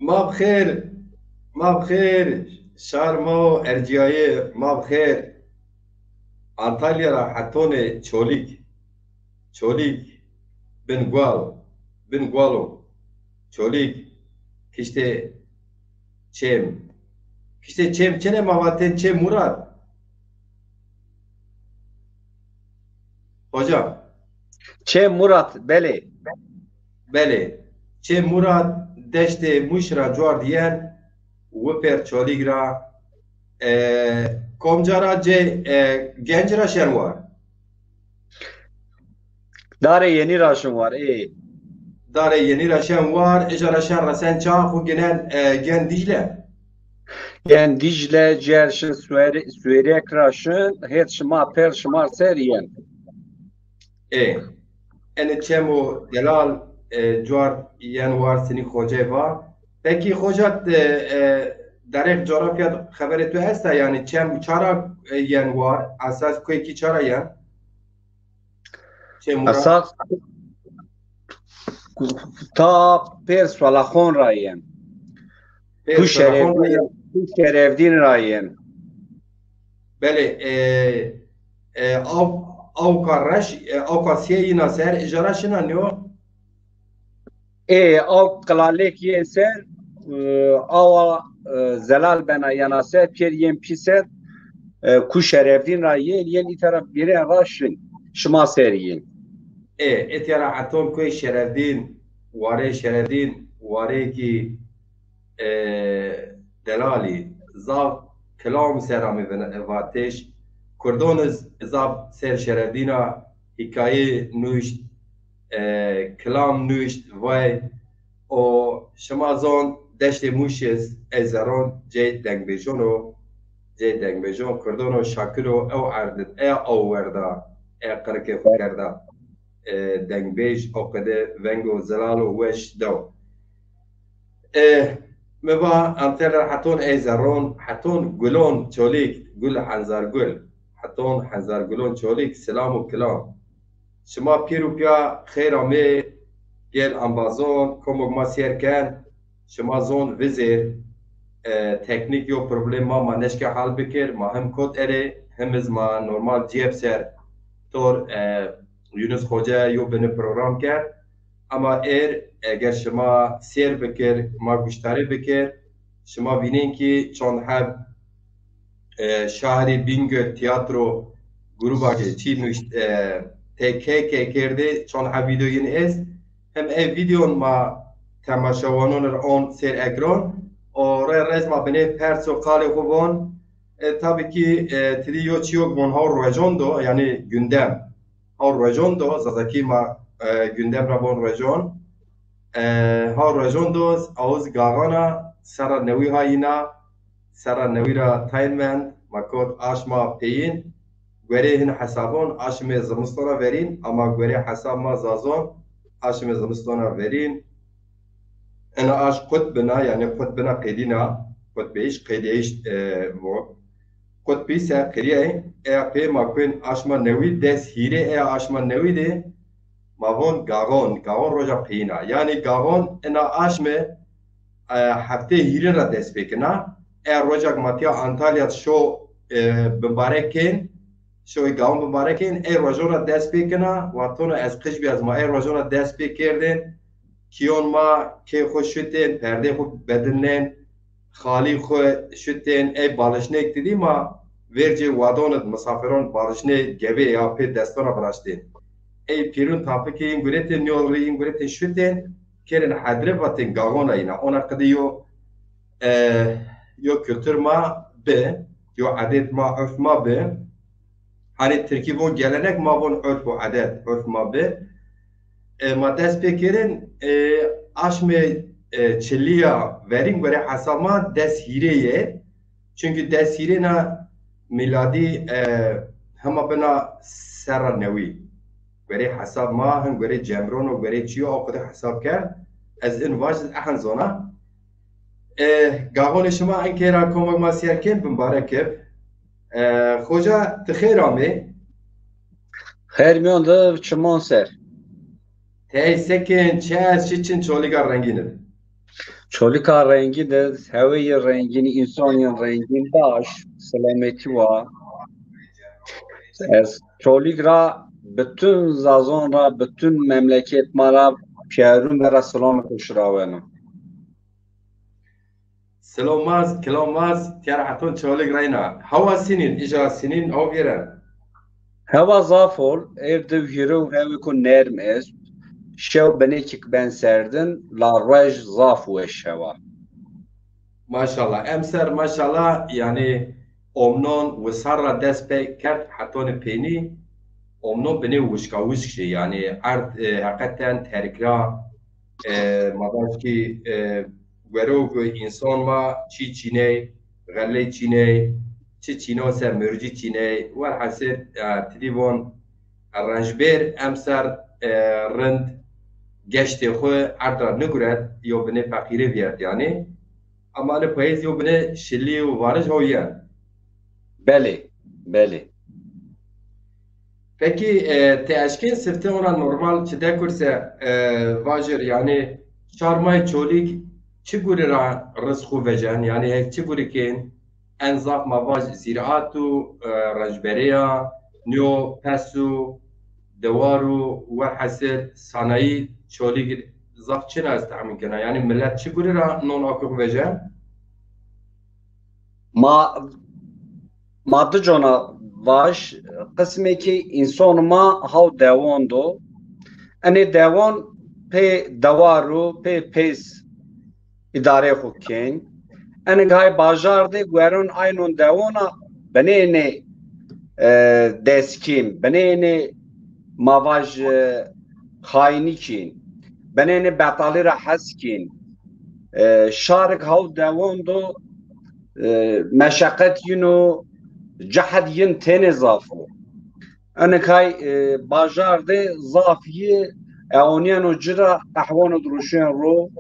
ما بخير. ما بخير. شارمو ارجعي ما بخير. انطاليا راح حطوني تشوليك. تشوليك. بنقوال. بنقوالو. تشوليك. كشتي تشيم. كشتي تشيم چنه مواتين تشيم مراد. Hocam. Çe Murat Bele. بله. چه مراد دشت موش را جوار دیان و پر چولیگ را کمجارا جه گنج را شنوار. Dare yeni raşın var. داره یعنی را شنوار اجارا شن رسن چاق و گنن گن دیجله. Yani Dicle, Cerşin, Süerek raşın. Het şıma per şımar seriyen. ان چمو دلال جوار ینوار سنی خوجه و پکی خوجت در جغرافیا خبر تو هست یعنی چم چرا ینوار اساس کوی کی چرا ین چه مراد Asas ta per swalahon rayen. به Tu سلاخون را ین şerevdin rayen. بله او کارش او کاسیه ناصر اجاره شنا نیو Av klalek yeser. Av zelal bena yanase per yen piset. Ku şerevdin rayen. Yen itaraf bire raşın. Şıma seriyen. اتیارا اتم کوی شرفدین واره شرفدین واره کی دلالی زاv کلام سرامی واتش کردونز زاv سر شرفدینا hikaye nuşt کلام nuşt vay o şamazon deşte muşes ezerон جيد دنگبیجونو جيد دنگبیجون کردونو شاکرو او عردت او وردا قرکه کرده دنگبیج او قده ونگو زلالو وش دو مبا امثال حتون اي زرون حتون قولون تشوليك قول حنزار قول حتون حنزار قولون تشوليك سلام وكلام شما بيرو بيا خير عمي جيل امبازون كومو ما سير كان شما زون وزير تكنيك يو بروبليم ما نشكي حال بكر ما هم كود اري همز ما نورمال جيب سر تور یونس خوجه یو بین پروگرام کرد اما اگر شما سیر بکر ما گوشتاری بکر شما بینین که چون هب شهری بینگ تیاترو گروه که چی نوشت تکه که کرده چون هب ویدیو است هم ای ویدیو ما تماشاوانون را آن سیر اگران و رز ما بینه پرس و قال خوبان tabii ki trio çiyok bunlar rojondo yani gündem ha rojondo zazaki ma gündem rabon rojon ha rojondo az gagana sara nevi hayina sara nevi ra tainment makot aşma peyin göre hin hesabon aşme zamustona verin ama göre hesab ma zazon aşme zamustona verin ana aş kutbina yani kutbina qedina kutbeş qedeş bu قد پیسه کریه ای پی ماکوین آشما نوی دست هیره ای آشما نوی ده ماون گاغون روزا پینا یعنی گاغون اینا آشمه هفته هیره را دست بکنا ای روزا ماتیا انتالیا شو بمبارکین شوی گاون بمبارکین ای روزا را دست بکنا و تون از قش بیاز ما ای روزا را دست بکردن کیون ما که خوش شدین پرده خود بدنن خالی خو شتین ای بالشنه دیدی ما ورجه وادانت مسافران بالشنه گوه یا پی دستانا براشتین ای پیرون تاپه که این گوریتین نیوری این گوریتین شتین کرن حدره باتین گاغانا اینا اونا قدی یو کلتر ما به یو عدد ما عرف ما به hani Türkiye bu gelenek ma bu örf bu adet örf ma be ma dest pekirin aşme çeliya verin göre hasama des hireye çünkü des hire na miladi hema bina serra nevi göre hasab ma hem göre cemron o göre çiyo o kadar hasab ker az in vajid ahan zona gavon şuma en kera komak ma siyerken mübarek خوجا تخیر آمی Her miyon da çimon ser. تی سکن چه از چی چین چولیگا رنگینه Çolika rengi de heveyi rengini insanın rengin baş selameti var. Ez çolik ra bütün zazon ra bütün memleket mara piyarum ve selam kuşravenum. سلاماز کلاماز تیار حتون چالک راینا هوا سنین اجا سنین او بیرن Heva zafol evde hiro hevi ku nerm es. Şev benekik ben serdin la rej zafu eşheva. ماشاءالله امسر ماشاءالله يعني امنون وسر دست به کرد حتون پینی امنون بنی وشکا وشکشی يعني ارد حقیقتا ترکرا مداش کی ورو انسان ما چی چینه غله چینه چی چینه سر مرجی چینه ور حسد تریبون رنجبر امسر رند گشت خو ارد نگرد یا بنی فقیره بیاد يعني اما ne poezi o bine şilli o varış o yer. Beli, beli. Peki teşkin sırtı ona normal çide kurse vajir yani şarmay çolik çi guri ra rızku vejen yani hek çi guri kin enzaf mavaj ziraatu rajberiya neo pesu devaru ve hasir sanayi çolik zaf çin az tahmin kena yani millet çi guri ra non akuk vejen Ma madde cona vaş kısmı ki insanıma hav devando. Ane devan pe davaru pe pes idare hukken. Ane gay bajarde gweron aynun devona benene deskin benene mavaj hainikin benene batali ra haskin şark hav devando مشقت ينو جحد ين تاني زافو انا كاي باجار دي زافي اونيانو جرا احوانو دروشين رو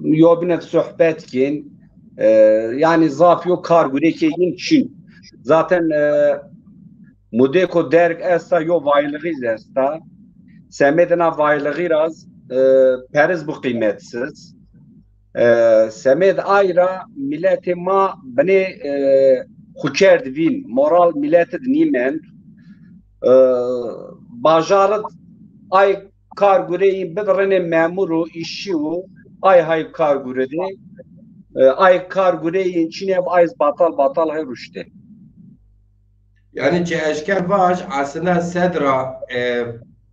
يوبنت صحبت كين يعني زافيو كارغوري كي ين çin zaten موديكو درك استا يو vaylığız استا semedena vaylığız raz periz bu kıymetsiz Semed ayra milleti ma beni xuçer divin moral milleti nimen bajarıt ay kargureyi bedrene memuru işi o ay hay karguredi ay kargureyi çine ay batal batal hay rüşte. Yani eşker baş aslında sedra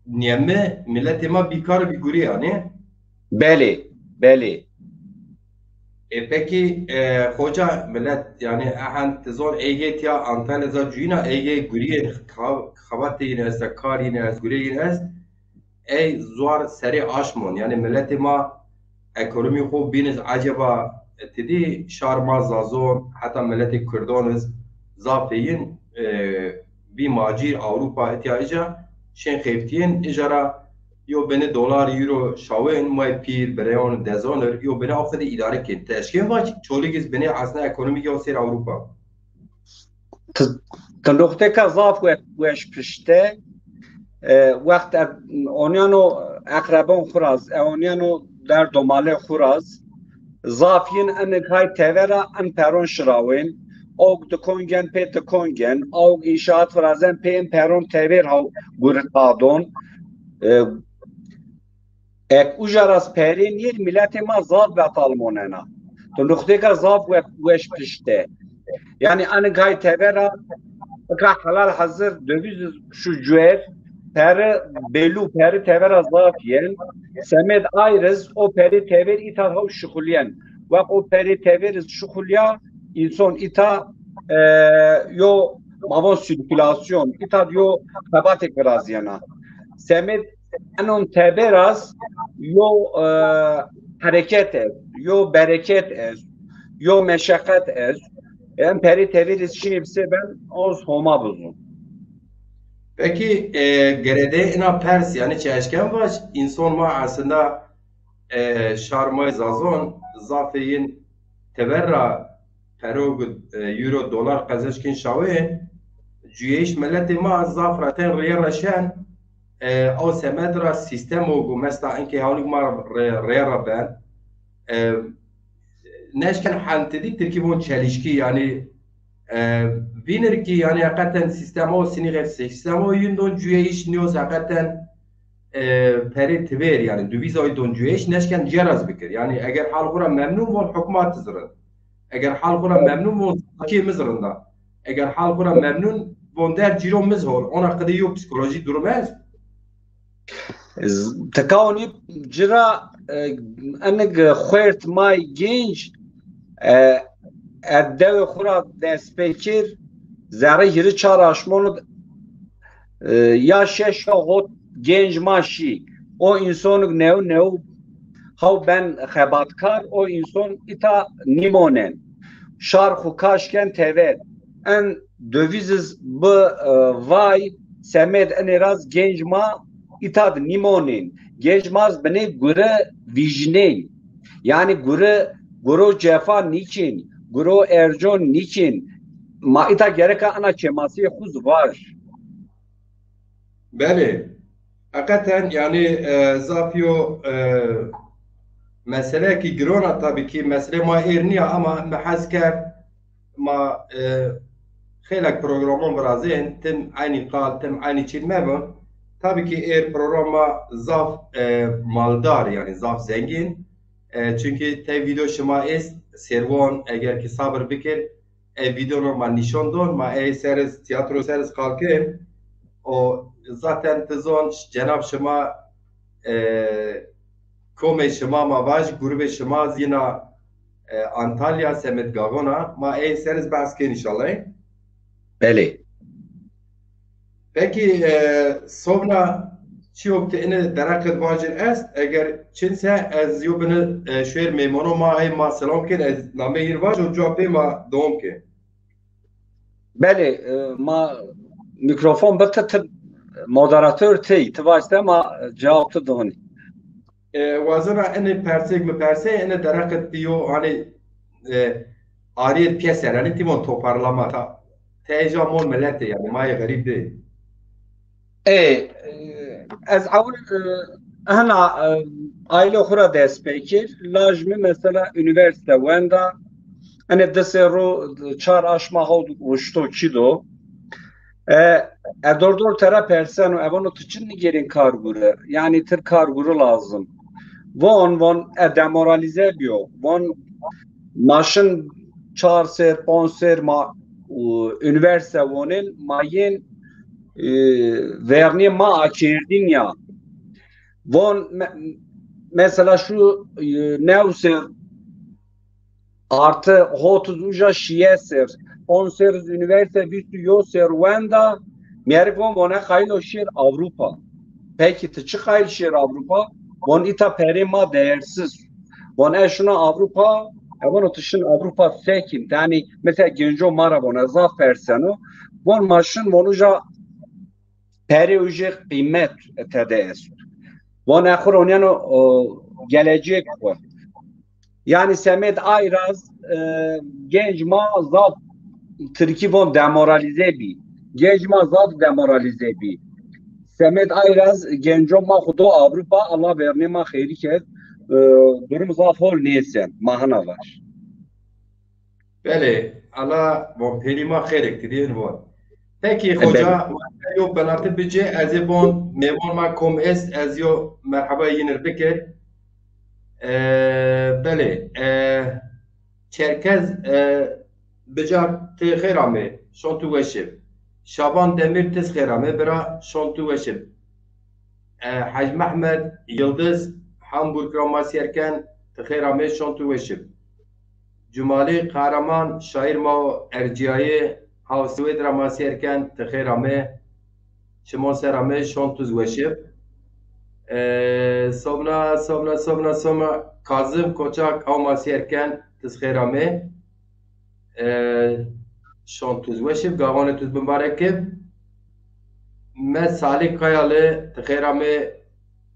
niyeme milleti ma bikar bir guri yani. Beli, beli. Peki hoca millet yani ahan tezor eget ya Antalya za cüyna ege guriye xabat yine ez kar yine ez guriye yine ez ey zuar seri aşmon yani milleti ma ekonomi xo biniz acaba tedi şarma zazon hatta milleti Kurdaniz zafeyin bir macir Avrupa ihtiyacı şen xeftiyen ijara yo beni dolar euro şawen may pir bereon dezoner yo beni afede idare kin teşkin var çoligiz beni aslında ekonomik yo ser Avrupa Tandokte ka zaf weş pişte وقت اونیانو اقربان خوراز اونیانو در دوماله خوراز زافین ان کای تورا ان پرون شراوین اوگ دکونگن پی دکونگن اوگ inşaat فرازن پی ان پرون تور ها گورتادون ek ujaras perin yer milleti ma zaf ve talmonena to nukteka zaf ve weş pişte yani an kay tevera ka halal hazır döviz şu cüer peri belu peri tevera zaf yen semed ayrız o peri tever ita hav şukulyen ve o peri teveriz şukulya inson ita yo mavon sirkülasyon ita yo tabatek biraz yana semed anon teberaz yo hareket ez yo bereket ez yo meşakkat ez en peri teveriz şimdi bize ben oz homa buzun. Peki gerede ina pers yani çeşken var insan ma aslında şarmay zazon zafeyin teverra perog euro dolar kazançkin şawe cüyeş milleti ma zafraten riya raşen او سمدرا سیستم و مثلا اینکه هاونی ما ریا بن نشکن حنتدی ترکیبون چلیشکی یعنی بینر کی yani hakikaten sistema o sinir sistema o yundon cüye iş niyoz hakikaten peri tver yani döviz oy don cüye iş neşken ceraz bikir yani eğer halkura memnun vol hükümet zırın eğer halkura memnun vol ki mizrında eğer halkura memnun vol der ciro mizhol ona kadar yok psikoloji durmaz تكوني جرا انك خويرت ماي جينج الدو خورا دسپیکر زره یری چار آشمانو یا شش هات گنج ماشی o insanı ne hav ben xebatkar o insan ita nimonen şarkı kaşken tevet en döviziz bu vay semed eneraz genç ma ita nimonen genç maz beni göre vijnen yani göre cefa niçin Guru Erjon niçin maita gereka ana çemasi huz var. Beli. Hakikaten yani zafiyo mesele ki girona tabii ki mesele ma erniye ama mehazker ma خیلی programın brazin tem aynı kal tem aynı çilme bu. Tabii ki programa zaf maldar yani zaf zengin. Çünkü te video şema servan eğer ki sabır bikir video normal nişan don ma seres tiyatro seres kalkın o zaten tezon cenab şema kome şema ma vaj grubu şema zina Antalya Semet Gagona ma seres basken inşallah. Beli. Peki sonra چیوک اینه درکت واجد است اگر چنسه از یوبن شهر میمونو ما های ما سلام کن از نامه این واج و جوابه ما دوم کن بله ما میکروفون بکت مودراتور تی تواسته ما جواب تو دونی وازنا اینه پرسیک به پرسه اینه درکت دیو hani آریت پیسر yani تیمون توپارلama تهجامون ملته yani مای غریب دی از اول هنا aile خورا دست بکر لازمی مثلا üniversite واندا انا دسرو چار آشما ها وشتو چیدو دور ترا پرسن و evonu tıçın nigerin karguru yani tır karguru lazım von demoralize biyo von maşın çar ser ponser ma üniversite vonin mayin verni ma akirdin ya von mesela şu nevser artı hotuzuja şiyeser onser üniversite bir yoser venda mergon vona khaylo şir Avrupa peki tıçı khayl şir Avrupa von ita perima değersiz von şuna Avrupa evon tışın Avrupa sekin yani mesela genco marabona zaferseno von maşın vonuja periyoje kıymet tedes von akhronyan gelecek var yani Semed Ayraz genç mazat Türkiye von demoralize bi genç mazat demoralize bi Semed Ayraz genco ma xudo Avrupa Allah verni ma khayri ket durum zaf hol neysen mahana var. Bele Allah von pelima khayrek diyen var. Peki hoca yo benatı bice azibon mevon ma kom es az yo merhaba yinir bikir bele Çerkez bicak te khayrame şontu veşib Şaban Demir tes khayrame bira şontu veşib Hacı Ahmed Yıldız Hamburg Ramasiyerken te khayrame şontu veşib Cumali Kahraman şair ma erciyayı Havsuved Ramasiyerken te khayrame Şimon serame şontuz veşib Somna Kazım Koçak Havmasiyerken tes khayrame şontuz veşib Gavane tuz mübarekib Med Salih Kayalı te khayrame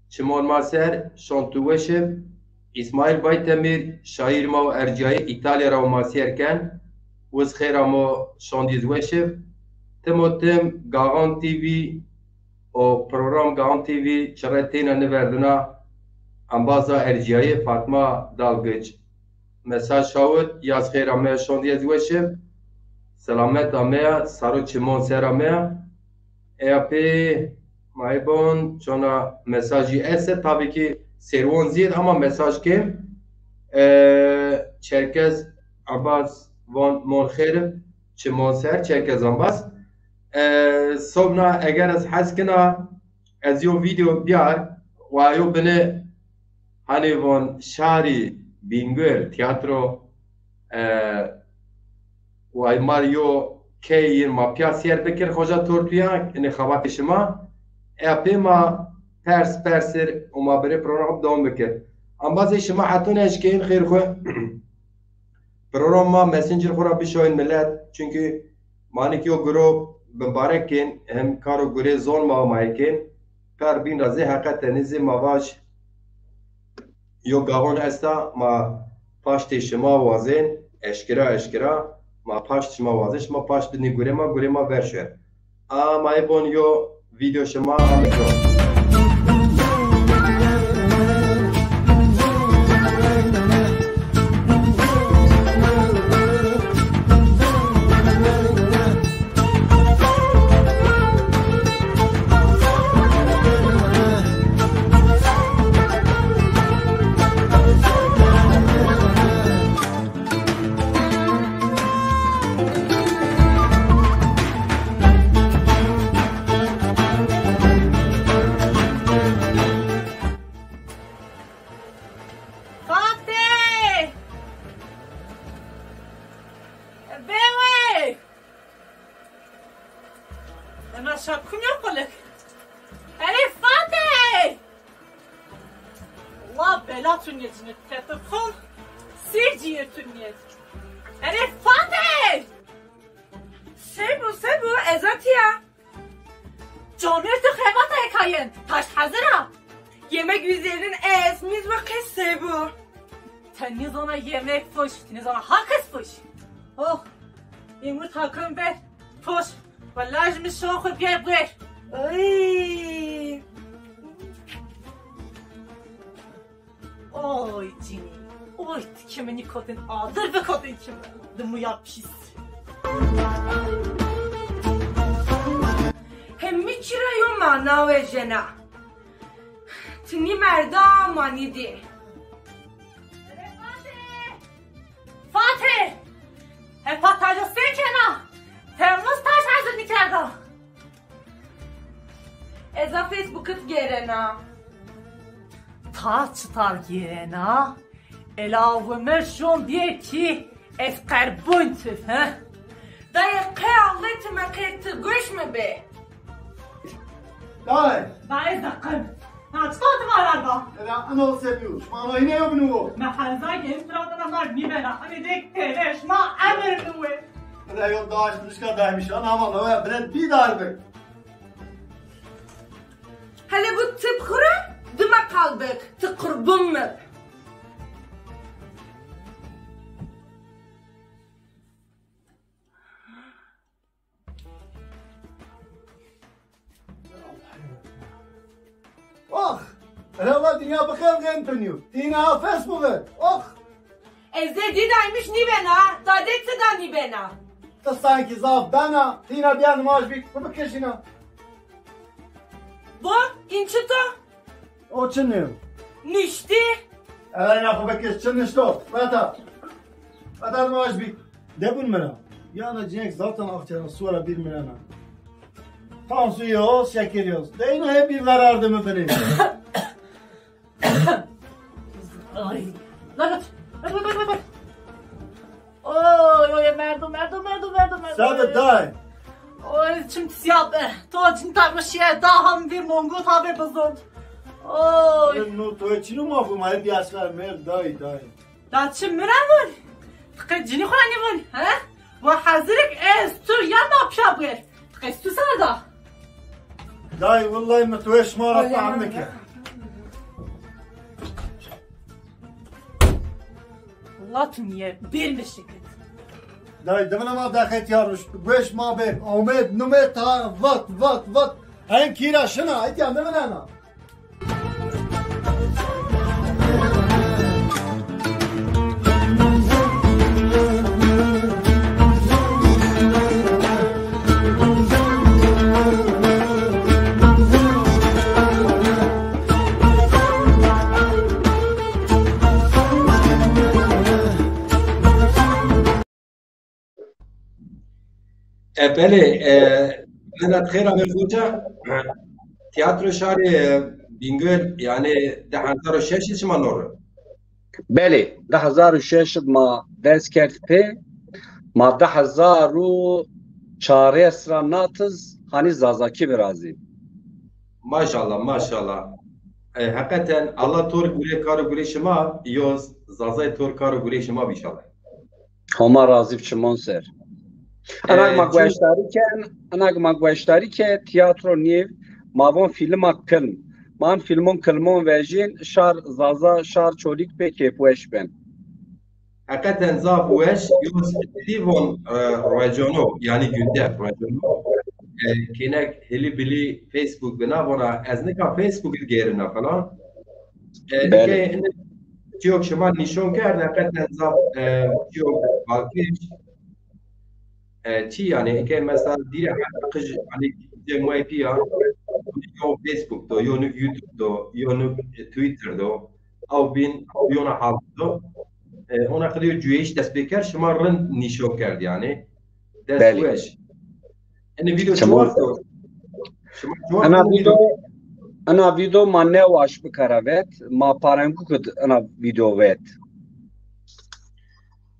Şimon Maser şontu veşib İsmail Baytemir şair ma erciyayı İtalya Ramasiyerken Vız khayramo şondiz veşib Timotim Gagan TV o program Gaon TV çaretine neverdina ambaza erciyayı Fatma Dalgıç mesaj şahit yaz khera me şondiye zweşev selamet amea saru çimon seramea EAP maybon çona mesajı ese tabii ki servon ziyed ama mesaj kim Çerkez Abbas von Monxerif çimon ser Çerkez Abbas sobna eğer az haskına az yo video biyar ve yo beni hani von şari Bingöl tiyatro ve Mario K'yin ma piyasiyer bekir hoca tortuya ne xabat şima ma perser o ma bere program devam bekir ambaz şima hatun eşkeyin xeyr xo program messenger xora bişoyn millet çünkü manik yo grup mübarekin hem karo gure zon ma maykin kar bin razi hakikaten nizi mavaş yo gavon esta ma paşte şima vazin eşkira ma paşt şima vazin şima paşt bini gure ma verşer ma ipon yo video şima amikro Oy cini, oy kimini kadın adır be kadın kimi, dımu ya pis. Hemmi çirayo mana ve jena, tini merda manidi. Fatih, hep patacı sen kena, Temmuz taş hazır nikarda. Eza Facebook'u gerena. Ta çıtar yerena, elavümer şon diye ki eskarbun tüf, ha? Dayı kıyallıtı mekirti güçmü be? Dayı! Dayı zakın, ha çıkartım ararba. أنا أوصيبيوش ما أنا هنا يبنوه محلزا يسترادنا مرمي بنا hani dek tereş ma emir nuwe. أنا يوم داعش مشكلة داعمش أنا هم أنا برد بي داربك Hele bu tıpkıra dıma kaldık, tıkırbın mı? أخ أنا والله دنيا بخير غير تنيو دينا فيسبوك أخ Ezedi daymış ni bena, dadet da ni bena. تصانكي زاف دانا دينا بيان ماش بيك ببكشنا Bu, inçito, أو تشنيو nişti. أنا ناخو بكش تشنشتو فاتا فاتا ماش بيك دبون منا يا أنا جينك zaten akçanın suara bir milana Tansiyon şekeriyoruz. Deyine hep bir zarardımı benim. Ay, lan oy, merdo. Sabit day. Oy, çim siyah be. To çim takmış ya, daha ham bir mongo tabi bozuldu. Oy. No to çinu mu bu mal piyaslar mer day. Da çim müramur. Tıkıcını kulani bul, ha? Bu hazırlık tur ya ne yapacak bu? Tıkıstı sana da. Day vallahi ma تويش ما رفع عنك. Allah tuniye bir mişlik. Day دمنا ما داخل يارش بوش ما بين اومد نمت ها وات این کیرا شنا ایتی هم بمنانا بله من خیر آقای خوجا تئاتر شهر بینگل یعنی 2006 شما نور بله 2006 ما دست کرد په ما 2004 اسرا ناتز hani zazaki birazim. Maşallah maşallah. Hakikaten Allah tor gure kar gure şema yoz zazay tor kar gure şema inşallah. Homa razı çimon ser. Anak magwaştari ke tiyatro niv mavon filma kılm. Man filmon kılmon vejin şar zaza şar çolik pe kepueş ben. Hakikaten zabueş yoz divon rajono yani günde rajono. Kinek heli bili Facebook bina bana az ne ka Facebook gerina falan. Ke çok şema nişon kerd hakikaten zab çok balkiş. Çi yani ki mesela dire kız hani cemai pia yo Facebook'ta yo YouTube'da yo Twitter'da av bin yo na halda ona kadar cüeş destekler şımarın nişon kerdi yani destek. Yani video çoğalttı. Ana video manne vaş bikaravet ma parangu kud ana video vet.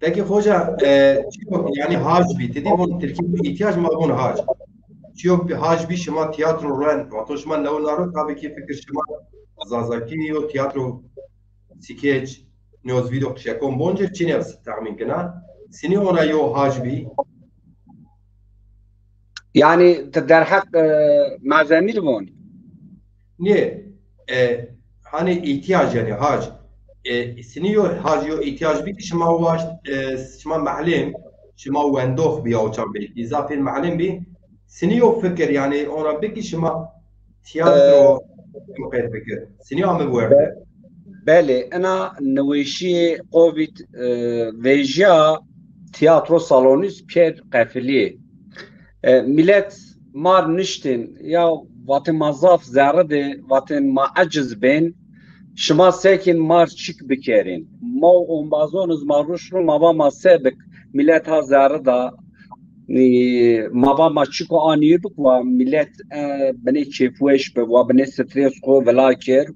Peki hoca yani hac bir dedi bu Türkiye'de ihtiyaç mı buna hac? Çok bir hac bir şema tiyatro ran vatuşman ne onları tabii ki fikir şema zazaki yo tiyatro skeç neoz video şekon boncer çine tahmin kana seni ona yo hac bir yani der hak malzemeli bon. Niye? Hani ihtiyaç yani hac سنيو هاجيو احتياج بيك شما واش شما معلم شما وندوخ بيا وشام بي اضافه المعلم بي سنيو فكر يعني انا بيك شما تياترو مقيد فكر سنيو عم بورد بله انا نويشي قوفيت فيجيا تياترو صالونيس بير قفلي ملت مار نشتن يا واتن مزاف زارده واتن ما عجز بين شما ساکن مار چیک بکرین ما اون بازونز ماروش رو ما ما سبک ملت ها زاره دا ما ما چیکو آنیه بک و ملت بنی چیفوش به و بنی ستریس خو ولا کر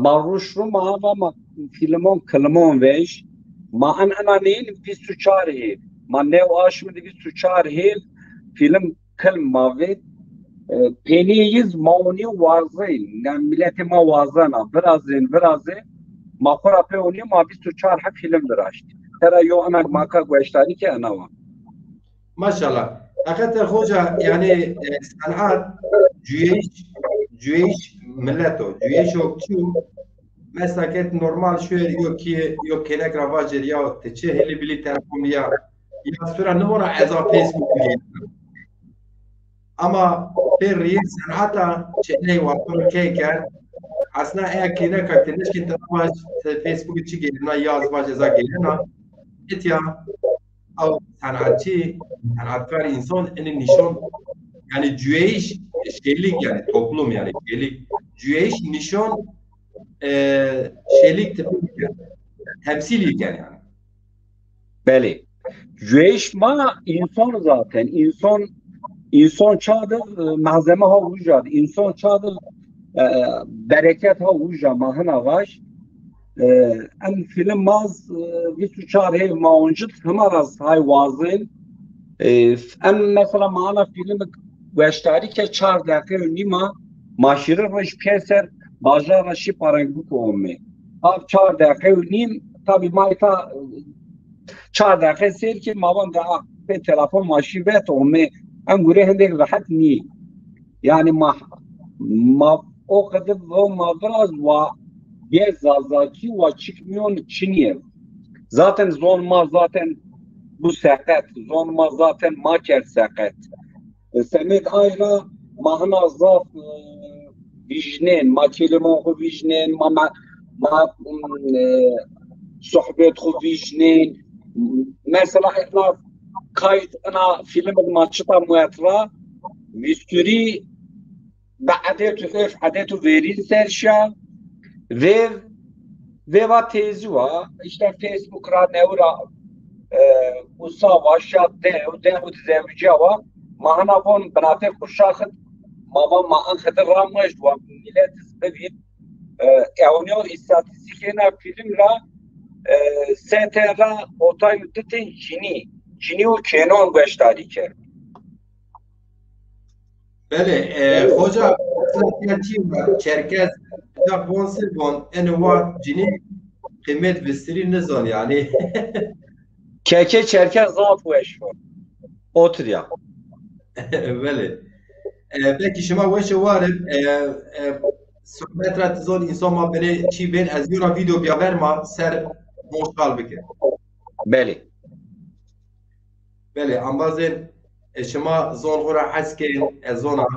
ماروش رو ما فیلمون کلمون ویش ما انا نین 24 هیل ما نو آشم دی 24 هیل فیلم کلم ماوید Peniyiz mauni wazin yani milleti ma wazana birazin ma khora peoni ma 24 ha film diraşt tera yo ana maka gweştari ki ana wa maşallah hakikaten hoca yani sanat cüyeş milleto cüyeş okçu mesaket normal şöyle yok ki yok kenek ravajer ya teçe heli bili telefon ya sıra numara azap Facebook ama per real sanata çeneyi vakfını keyken aslında eğer kine kakteniz ki tamam Facebook içi gelina yazma ceza gelina etya o sanatçı sanatkar insan en nişan yani cüeyiş şeylik yani toplum yani şeylik cüeyiş nişan şeylik tipi temsil yani. Beli cüeyiş ma insan zaten insan çadır malzeme ha vücud insan çadır bereket ha vücud mahına var en film maz bir çare ev mauncut hamaraz hay vazin en mesela mana film veştari ke 4 dakika nima maşire roş keser bajar raşi parangu komme ab 4 dakika nim tabi mayta 4 dakika ser ki mavan da pe telefon maşi vet omme en gure hendek rahat ni yani ma o kadar o mavraz va gezazaki va çıkmıyor çiniye zaten zonma zaten bu sakat zonma zaten maker sakat semet ayra mahna zaf vijnen, ma keliman xo vijnen, ma sohbet xo vijnen. Mesela احنا kayıt ana film maçta muatra visturi بعدت اف عدت verin serşa ve va tezi va işte Facebook ra nevra usava şadde de u tezevüce va mahna von benate kuşakh mama ma an khatar ramaj va millet bevin ewnyo istatistikena film ra setera otay müddetin jini o kenon beştari ker. بله خوجا تیم چرکز یا بونسل بون انوار جنی قیمت بستری نزان yani Keke çerkez zaf veş var. Otur ya. بله peki şuma veş varım sohbet ra tizon insan ma beni çi ben az yura video bir verma ser moşkal bike. Beli. بله ambazen شما زون غورا حسكين زونا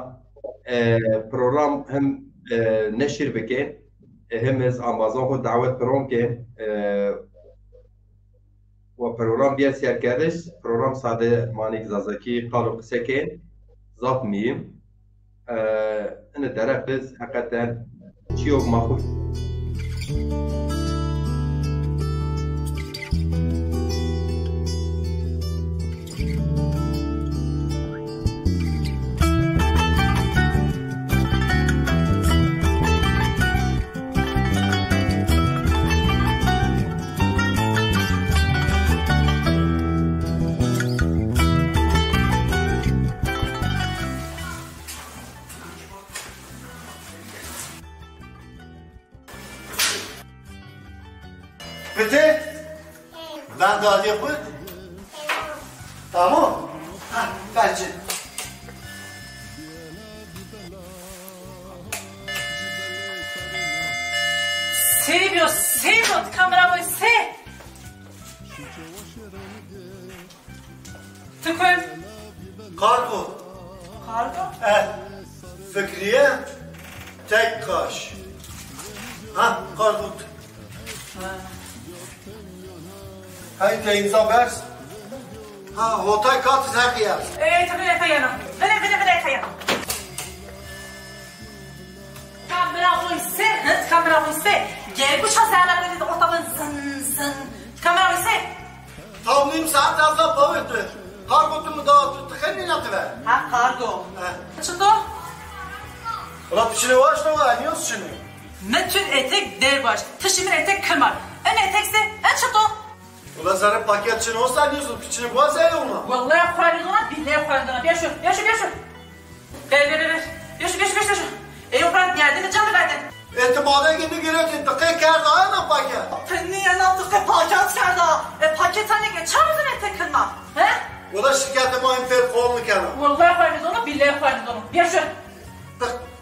بروجرام هم نشر بكين هم از امازون خود دعوت بروم كين و بروجرام بيا سير كردش بروجرام ساده مانيك زازكي قالو قسكين زاف ميم انا درفز حقيقة شيوك ماخوش Bitti? Ben daha yapın. Tamam. Ha, bence. Seviyor kameramı se. Tıkın. Kargo. Kargo. Fikriye tek kaş. Ha, kargo. Hay te imza vers. Ha, hotel kat zakiya. Tabii efendim. Bana. Kameramı se. Gel bu şahsiyetler dedi ortamın zın. Kameramı se. Tamam saat azda pavetli. Kargo tumu da tıkhenni natıver. Ha kargo. Çıktı. Ulan pişine var ne var? Niye şimdi? Metün etek der baş. Tışımın etek kırmar. En etekse en çıktı. Ulan sana paket için olsa diyorsun, piçini boğaz ya ona. Vallahi koyarız ona, billahi koyarız ona. Bir şu. Ver. Bir şu. O bırak geldi mi canı verdin. İhtimalen kendi giriyorsun, tıkı kerdi ayağına paket. Niye lan tıkı paket kerda? Paket hani geçer misin etek kırma? He? O da şirkette mahimfer kolunu kenar. Vallahi koyarız ona, billahi koyarız ona. Bir şu.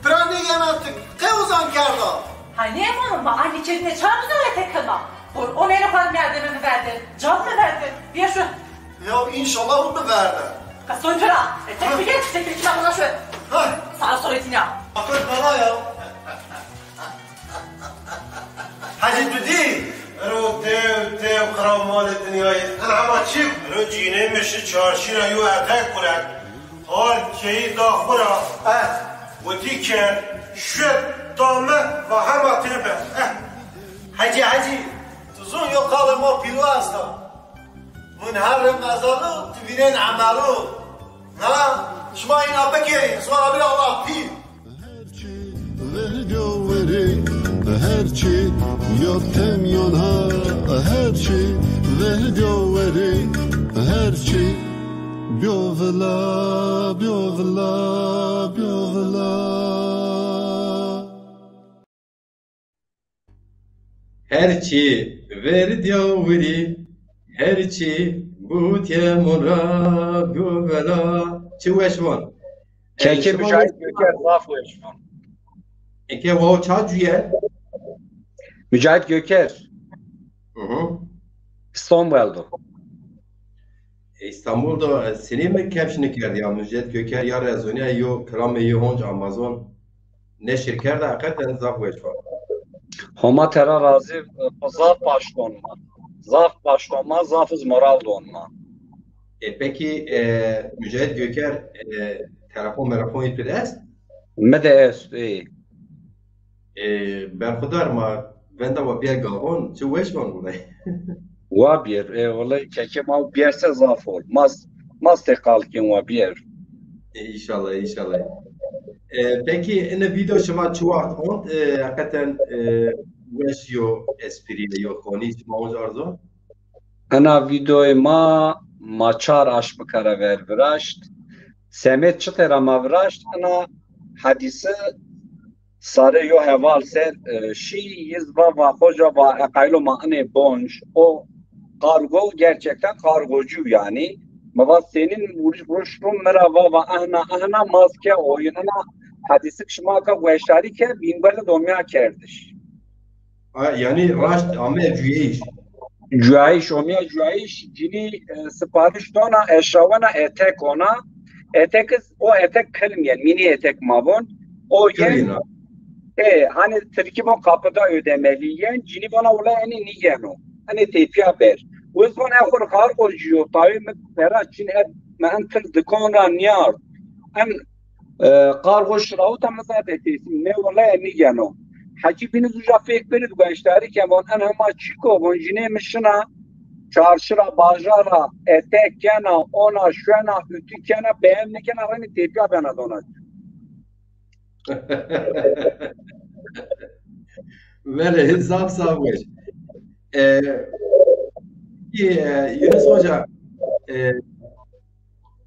Pıran ne yanartık, kıyuzan kerda. Hani yapalım mı? Anne kendine çağır mısın öyle tek kırma? O neyle koyarım yardımını verdi? Can mı verdi? Bir şu. Ya inşallah onu verdi. Kastoy pıra. Tek bir geç, tek bir kitap buna şu. Hay. Sana soruyorsun ya. Akıl bana ya. Hacı Düdü. رو تیو خراب مال دنیای انا همه چی رو جینه میشه چارشی را یو اتک کنند حال که داخورا و دیکن شد دامه و همه تیبه Hacı. Tuzun yok kalır ma pilu hasta. Münherrim nazalı, tüvinen amalu. Ha? Şuma ina bekeri, sonra bir Allah pi. هرچی یادم یانها هرچی وردیوری هرچی بیوغلا هرچی وردیوری هرچی بوتیم را بیوغلا چه وشوان Keke mücahit Göker zaf veş var. Eke o çağcıya Mücahit Göker. Hı. İstanbul'da. İstanbul'da seni mi kevşini kerdi ya Müjdat Göker ya Rezonya yo Kramı yo Honc Amazon ne şirker de hakikaten zaf veç var. Homa tera razı zaf başkonma. Zaf başkonma, zafız moral donma. Peki Müjdat Göker telefon ipres? Mede est, Berxudar ma venda wa bir gavon çu veç var burada. Wabir, vallahi keke ma biyerse zaf ol. Mas tekalkin wabir. İnşallah. Peki ne video şema çuvat ont hakikaten veç yo espri yo koni şema onca arzu? Ana videoy ma çar aş bikare ver viraşt. Semet çıtera ma viraşt. Ana hadise sare yo heval ser şi yizva va hoca va ekaylo ma ane bonj. O kargo gerçekten kargocu yani. Mava senin vuruşun merhaba va ahna maske oyununa hadisi kışmaka veşari ke binbele domya kerdiş. Yani raşt ame cüyeyiş. Cüayiş omya cüayiş cini sipariş dona eşavana etek ona etek o etek kılmayan mini etek mavon o yen hani Türkiye kapıda ödemeliyen cini bana ula hani niyeno hani tepi haber o zaman ahur kargocuyor tabi mera cin hep men tır dikona niyar en kargoş raut amza betesim ne ula niyeno Hacı bini zuja fek berid gençleri ki bon en hema çiko bon jine mişina çarşıra bajara etek kena ona şuna ütü kena beğen ne kena hani tepi bana donat. Böyle zaf veç. Yunus Hoca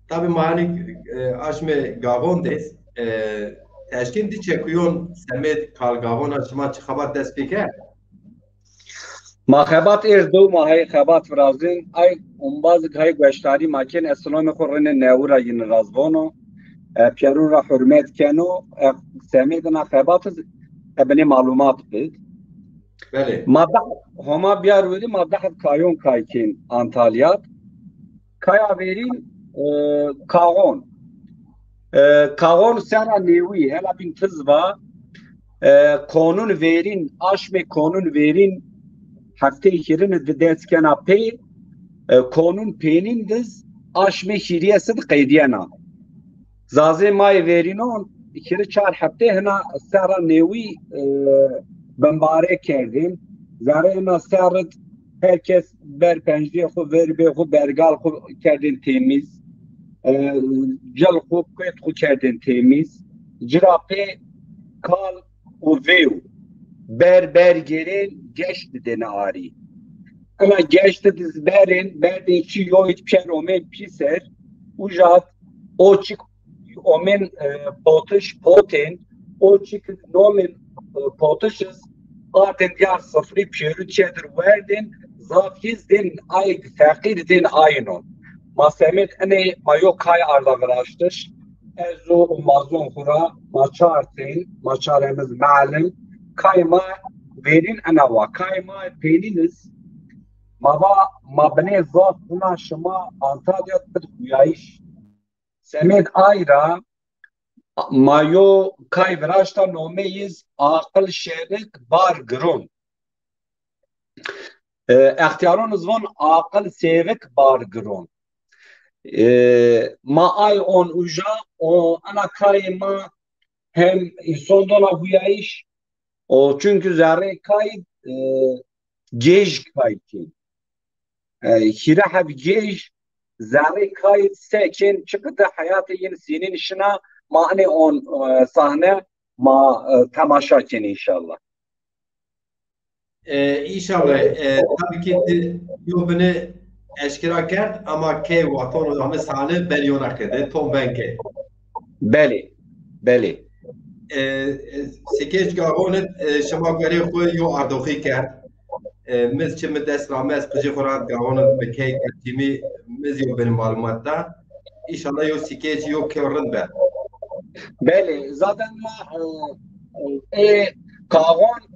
tabi mani aşme gavon des teşkin di çekuyon semet kalgavon açma çıkabat despike. Ma xebat erdo ma hay xebat vrazin ay umbaz hay göçtari makin esnome korrene nevura yin razvono pierura hürmet keno semedna xebat ebni malumat bid. Beli. Ma homa biyar veri ma dahat kayon kaykin Antalyat kaya verin kagon Kağon sera nevi hela bin tızva konun verin aşme konun verin hafte ikirin de deskena pe konun penin diz aşme hiriyesid qeydiyana zaze may verinon ikiri çar hafte hena sera nevi bembare kerdin zare na serat herkes ber penjde xu ver be xu bergal xu kerdin temiz جل خوب کت خو کردن تمیز جراپه کال و ویو بر گرین گشت دن آری اما گشت دز بردن چی یویت پیر اومن پیسر و جات o çik omen poten o çik nomen potışız aten diyar sıfırı piyoru çedir verdin zafizden ay fakirden aynon Masemet ene mayo kay arda viraştır. Ezo mazlum hura maçaremiz malum kayma verin anava kayma peniniz mabne zat buna şıma Antalya bir huyayiş. Semet ayra mayo kay viraşta nomeyiz akıl şerik bar grun. اختیاران زوان عاقل سیوک بارگرون ما ay on uja o ana kay ma hem sondona huyayiş o çünkü zerre kay gej kay ki hira hab gej zerre kay sekin çıktı hayatı yeni senin işine mani on sahne ma tamaşa ken inşallah. İnşallah tabii ki yobunu eşkira kert ama ke vatan o zaman sahne belyona kede tom benke. Beli. Sikeç gavonet şema göre koy yo ardoxi kert. Miz çim dest ramez pıcı kuran gavonet beke kimi miz yo benim malumatta. İnşallah yo sikeç yo körün be. Beli zaten ma kavon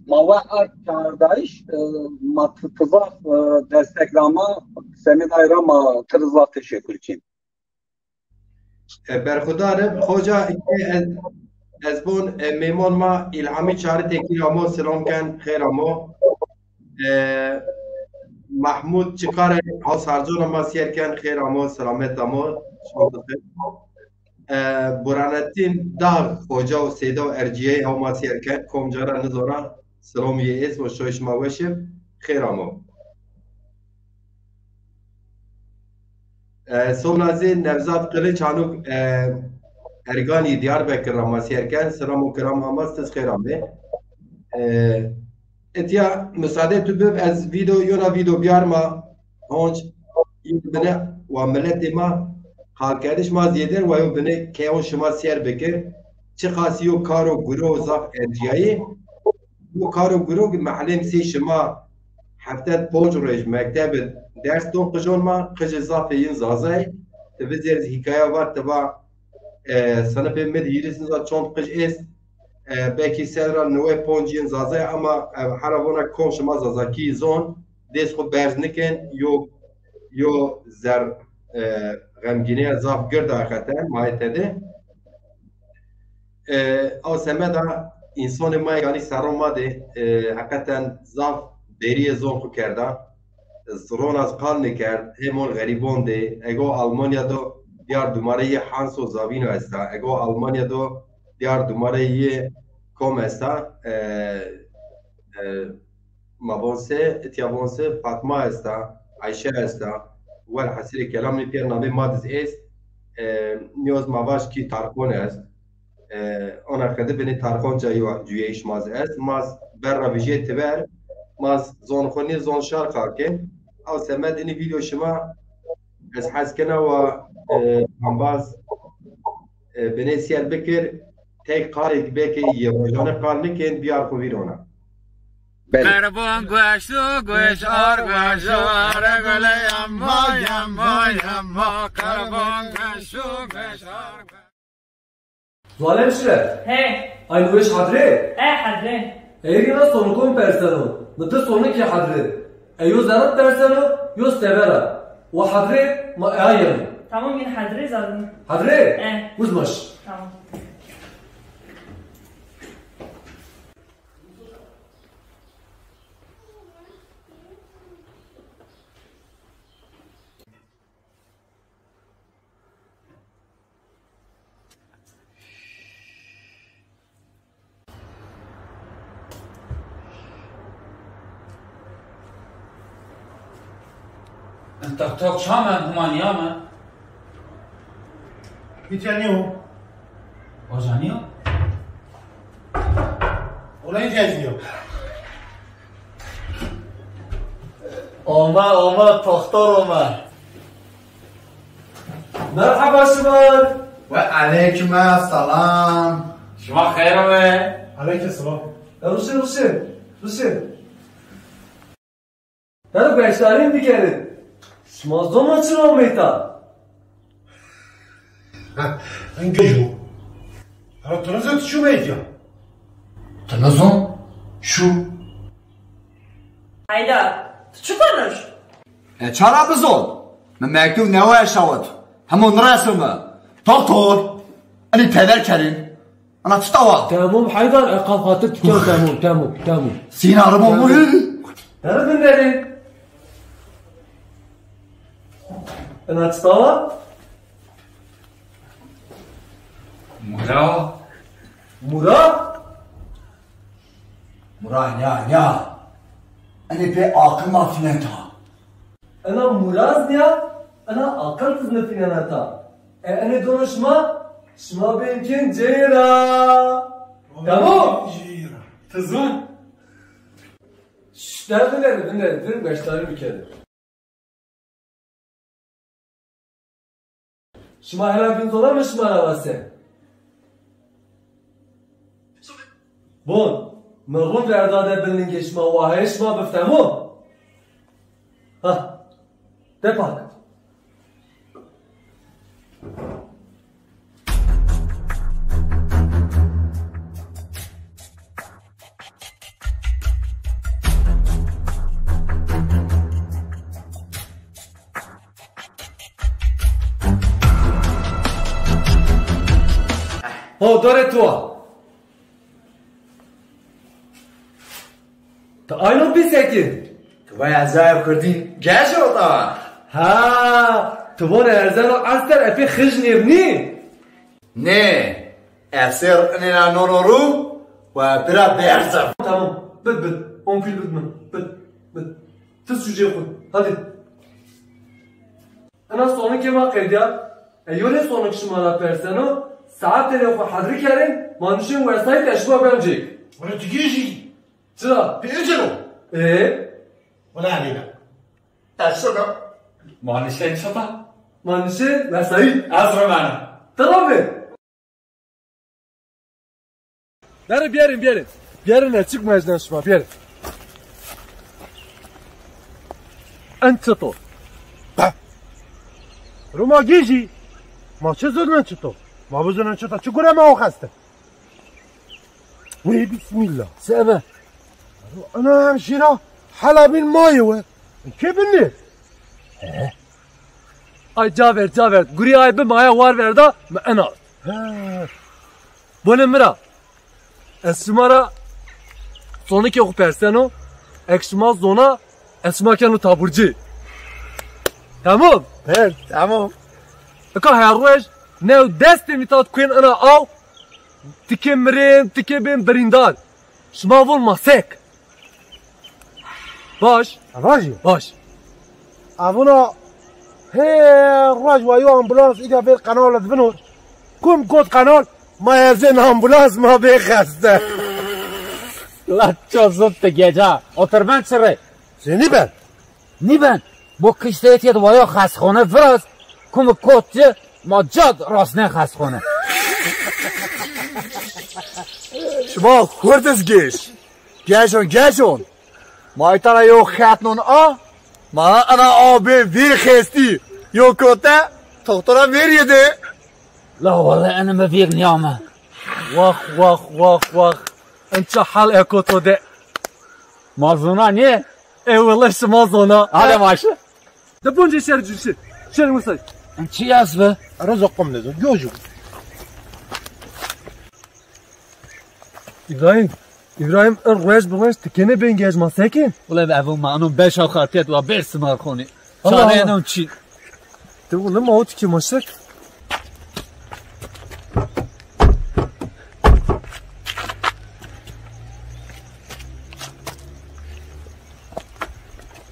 Mava kardeş matfızaf desteklama Seni dairama tırızla teşekkür için. برخدارم خوجا از بون میمان ما الهامی چاره تکی امو سلام کن خیر امو محمود چکار ها سرجون ما سیر کن خیر امو سلامت امو برانتین دار خوجا و سیدا و ارجیه ها ما سیر کن کم جارا نزورا سلام یه ایس و شوش ما وشم خیر امو سونازی نوزاد قلیچ هنوک ارگانی دیاربکر راما سیرکن سلام و کرام هماستس خیرام به اتیا مساعده تو بب از ویدیو بیار ما هنچ این بنه و ملت ما حال کردش ما زیدر و یو بنه که اون شما سیر بکر چه خاصی و کار و گروه و زاف ارجیایی و کار و گروه محلیم سی شما هفته پوچ روش مکتب درس دون قجون ما قج زاف این زازای تبزیر حکایه وقت تبا سنف مد یریسن زاد چون قج است بکی سر نوع پونجین زازای اما حروانا کم شما زازاکی زون دیس خو برز نکن یو زر غمگینه زاف گرد آخرتن مایته ده او سمدا انسان ما یعنی سرم ماده حقیقتا زاف دری زون خو کرده زرون از قال نکرد همون غریبان ده اگو آلمانیا دو دیار دوماره یه حانس و زاوینو استا اگو آلمانیا دو دیار دوماره یه کم استا مبانسه اتیابانسه فاطمه استا عایشه استا ول حسیر کلامی پیر نامی مادز است نیاز مواش کی تارکون است آن خده بینی تارکون جویش ماز است ماز بر رویجه تبر ماز زون خونی زون شار خاکه او سمد اینی ویدیو شما از حس کنه و همباز بینی سیر بکر تک قاری بکی یه وجانه قار نکن بیار خو ویرونه قربان گوشتو گوش آر گوشار گله یما قربان گوشتو گوش آر ظالم شده Hey, این گوش حضره حضره. ایگه نا سونکون پرسنو نتا سونکی حضره ایو زرد پرسنو یو استبرا و حضره ما ایان Tamam yine حضره zaten. حضره گوزماش Tamam. انت توك شامن همان يامن میتونیو وجانيو ولا اینجا آمد تختار آمد مرحبا شمال و علیکم السلام شما خيرمه علیک السلام روشن دارو گشتاریم دیگره شما زمان چرا میتا انگجو حالا تنظیم شو میدیا تنظیم شو Haydar, چی konuş? چرا بزن من مکتوب نوای شود همون رسمه دکتر اینی پدر کریم انا تستوى تمام حيدر عقاب خاطر تمام سينا ربو مهم دارو بندرين انا تستوى مرا يا أنا في عاقل ما فينتا انا مراز نيا انا اقل تزن فيناتا انا دون شما بيمكن جيرا تمام جيرا تزون دارو بندرين گشتاری میکرد شما هلا بین دولار مش واسه بون مرغون برداده بلنگ شما واهی شما بفتمو ها دپاک çavdar tu. Ta aynı bir sekin. Tu vay acayip kurdin. Geç orada. Ha, tu bana erzan aster epi xijnir ni. Ne? Eser nena nonoru ve bira berzam. Tamam. Bit. 10 fil bitme. Bit. Tız sucuğu koy. Hadi. Ana sonraki vakit ya. Eyyole sonraki şımara perseno. Saat telefon hadri kerin. Manşin vesayet eşba bencik. ولا تجيجي Çıra. بيجروا ولا علينا Eşona. مانشين شطا Manşin vesayet. أزرع معنا Tamam mı? Bierin. Bierin ne çıkmayacağız şıma bierin. Ençto. روما جيجي ما چه زدن چطور ما بزنن چطور چه گره ما خسته وي بسم الله Sebe. انا همشيرا حلب المايه كيف الناس Ay Caver. Guri ay bir maya var ver da ana. Bu ne mira? Esmara sonraki oku perseno. Eksma zona esma kenu taburcu. Tamam. هل تمام Eka herwej ne desti mitat kuen ana al. Tike mirin, tike bin berindal. Şma volma sek. Baş. راجي ابونا هي الراج ويو امبولانس اجا في القناه بنور كم كود قناه ما يزن امبولانس ما بيخسته La çözüp de gece. Otur ben çırı. سيني بن Ni ben? Bu kışta etiyat vaya khaskhone vraz. Kumu kotçı ma cad rasne khaskhone. شما خوردز گیشون مایتانا یو خطنون ما انا آبی ویر خستی یو کتا تختارا ویر یده La vallahi ana ma vir niyama. Vah. Ença hal ekoto de. Mazluna ne? Eyvallah şma zona. Hadi maşı. De bunca şercüsü. Şer musay. Çi yaz be? رزقكم نزل جوجو İbrahim rwej tikene ben gezma sekin. Ula be avun ma anun 5 avkatiyat ve 5 smar khoni. Allah Çare Allah. non çi. De oğlum o tiki maşak.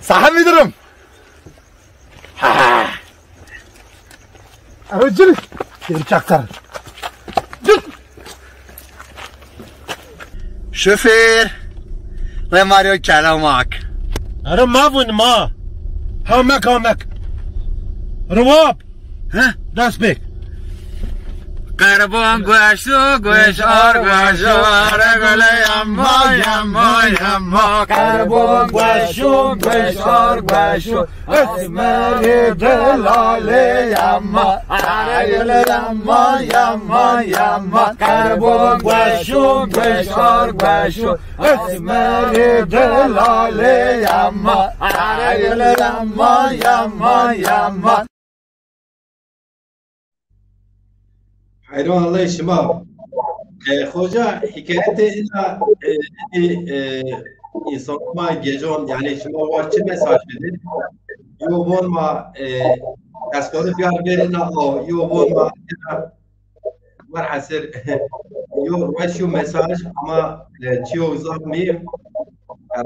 Saha müdürüm رجل يرجعكر شوفیر و ماریو کلامک أنا ما بون ما همك رواب ها داس بيك Karbon guaşu guaşar guaşar gole yamma Karbon guaşu guaşar guaşu Esmeri delale yamma Gole yamma Karbon guaşu guaşar guaşu Esmeri delale yamma Gole yamma حیران الله شما خوجا حکایت انسان ما گیجان یعنی شما وار چه مساج بدید یو وان ما اسکار بیار برین یو وان ما ور حسر یو روشیو مساج اما چیو زاب میم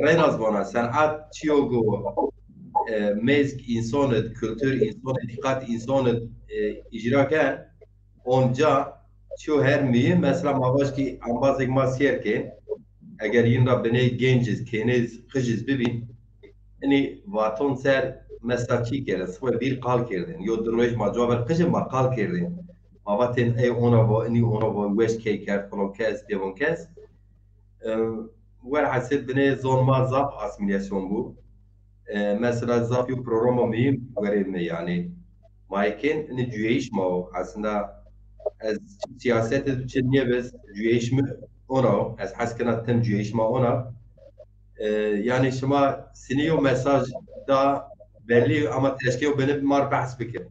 رین از بانا صنعت چیو گو مزگ انسان کلتور انسان دقت انسان اجرا کرد اونجا چو هر میه مثلا مواش کی انباز یک ماسیر که اگر این را بنی گنجز کنیز خجز ببین یعنی واتون سر مثلا چی کرده سوی بیر قال کردن یا درویش ما جوابر قجه ما قال کردن ماواتن ای اونا و اینی اونا و وش کی کرد فلان کس دیوان کس ور حسب بنی زون ما زاف اسمیلیاسیون بو مثلا زاف یو پروگرام میم ورید می yani مایکن این جویش ما aslında از سیاست چنیه بس جویش اونا از حس کنات تم جویش ما اونا yani شما سنیو مساج دا belli ama teşkil benim mar bahs bikir.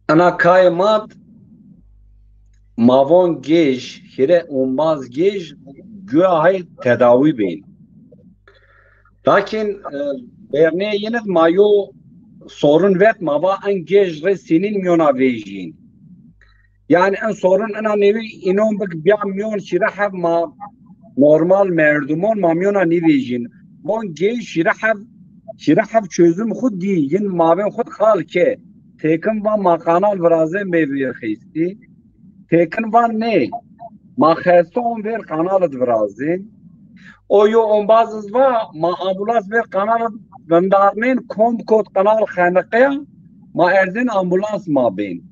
Ana kaymat mavon gej hire umbaz gej güya hay tedavi bin. Lakin berne yine mayo sorun vet mava en gej re senin miyona vejin. Yani en sorun ana nevi inon bak bir milyon şirahav ma normal merdumon ma miyona nevejin. Bon gej şirahav çözüm khud di yin maven khud khal ke tekin va makanal vrazem mevi khisti. Tekin van ne? Ma khaston ver kanalat vrazin. O yo on bazız va ma ambulans ver kanalat vendarmen kom kod kanal khanaqya ma erzin ambulans ma bin.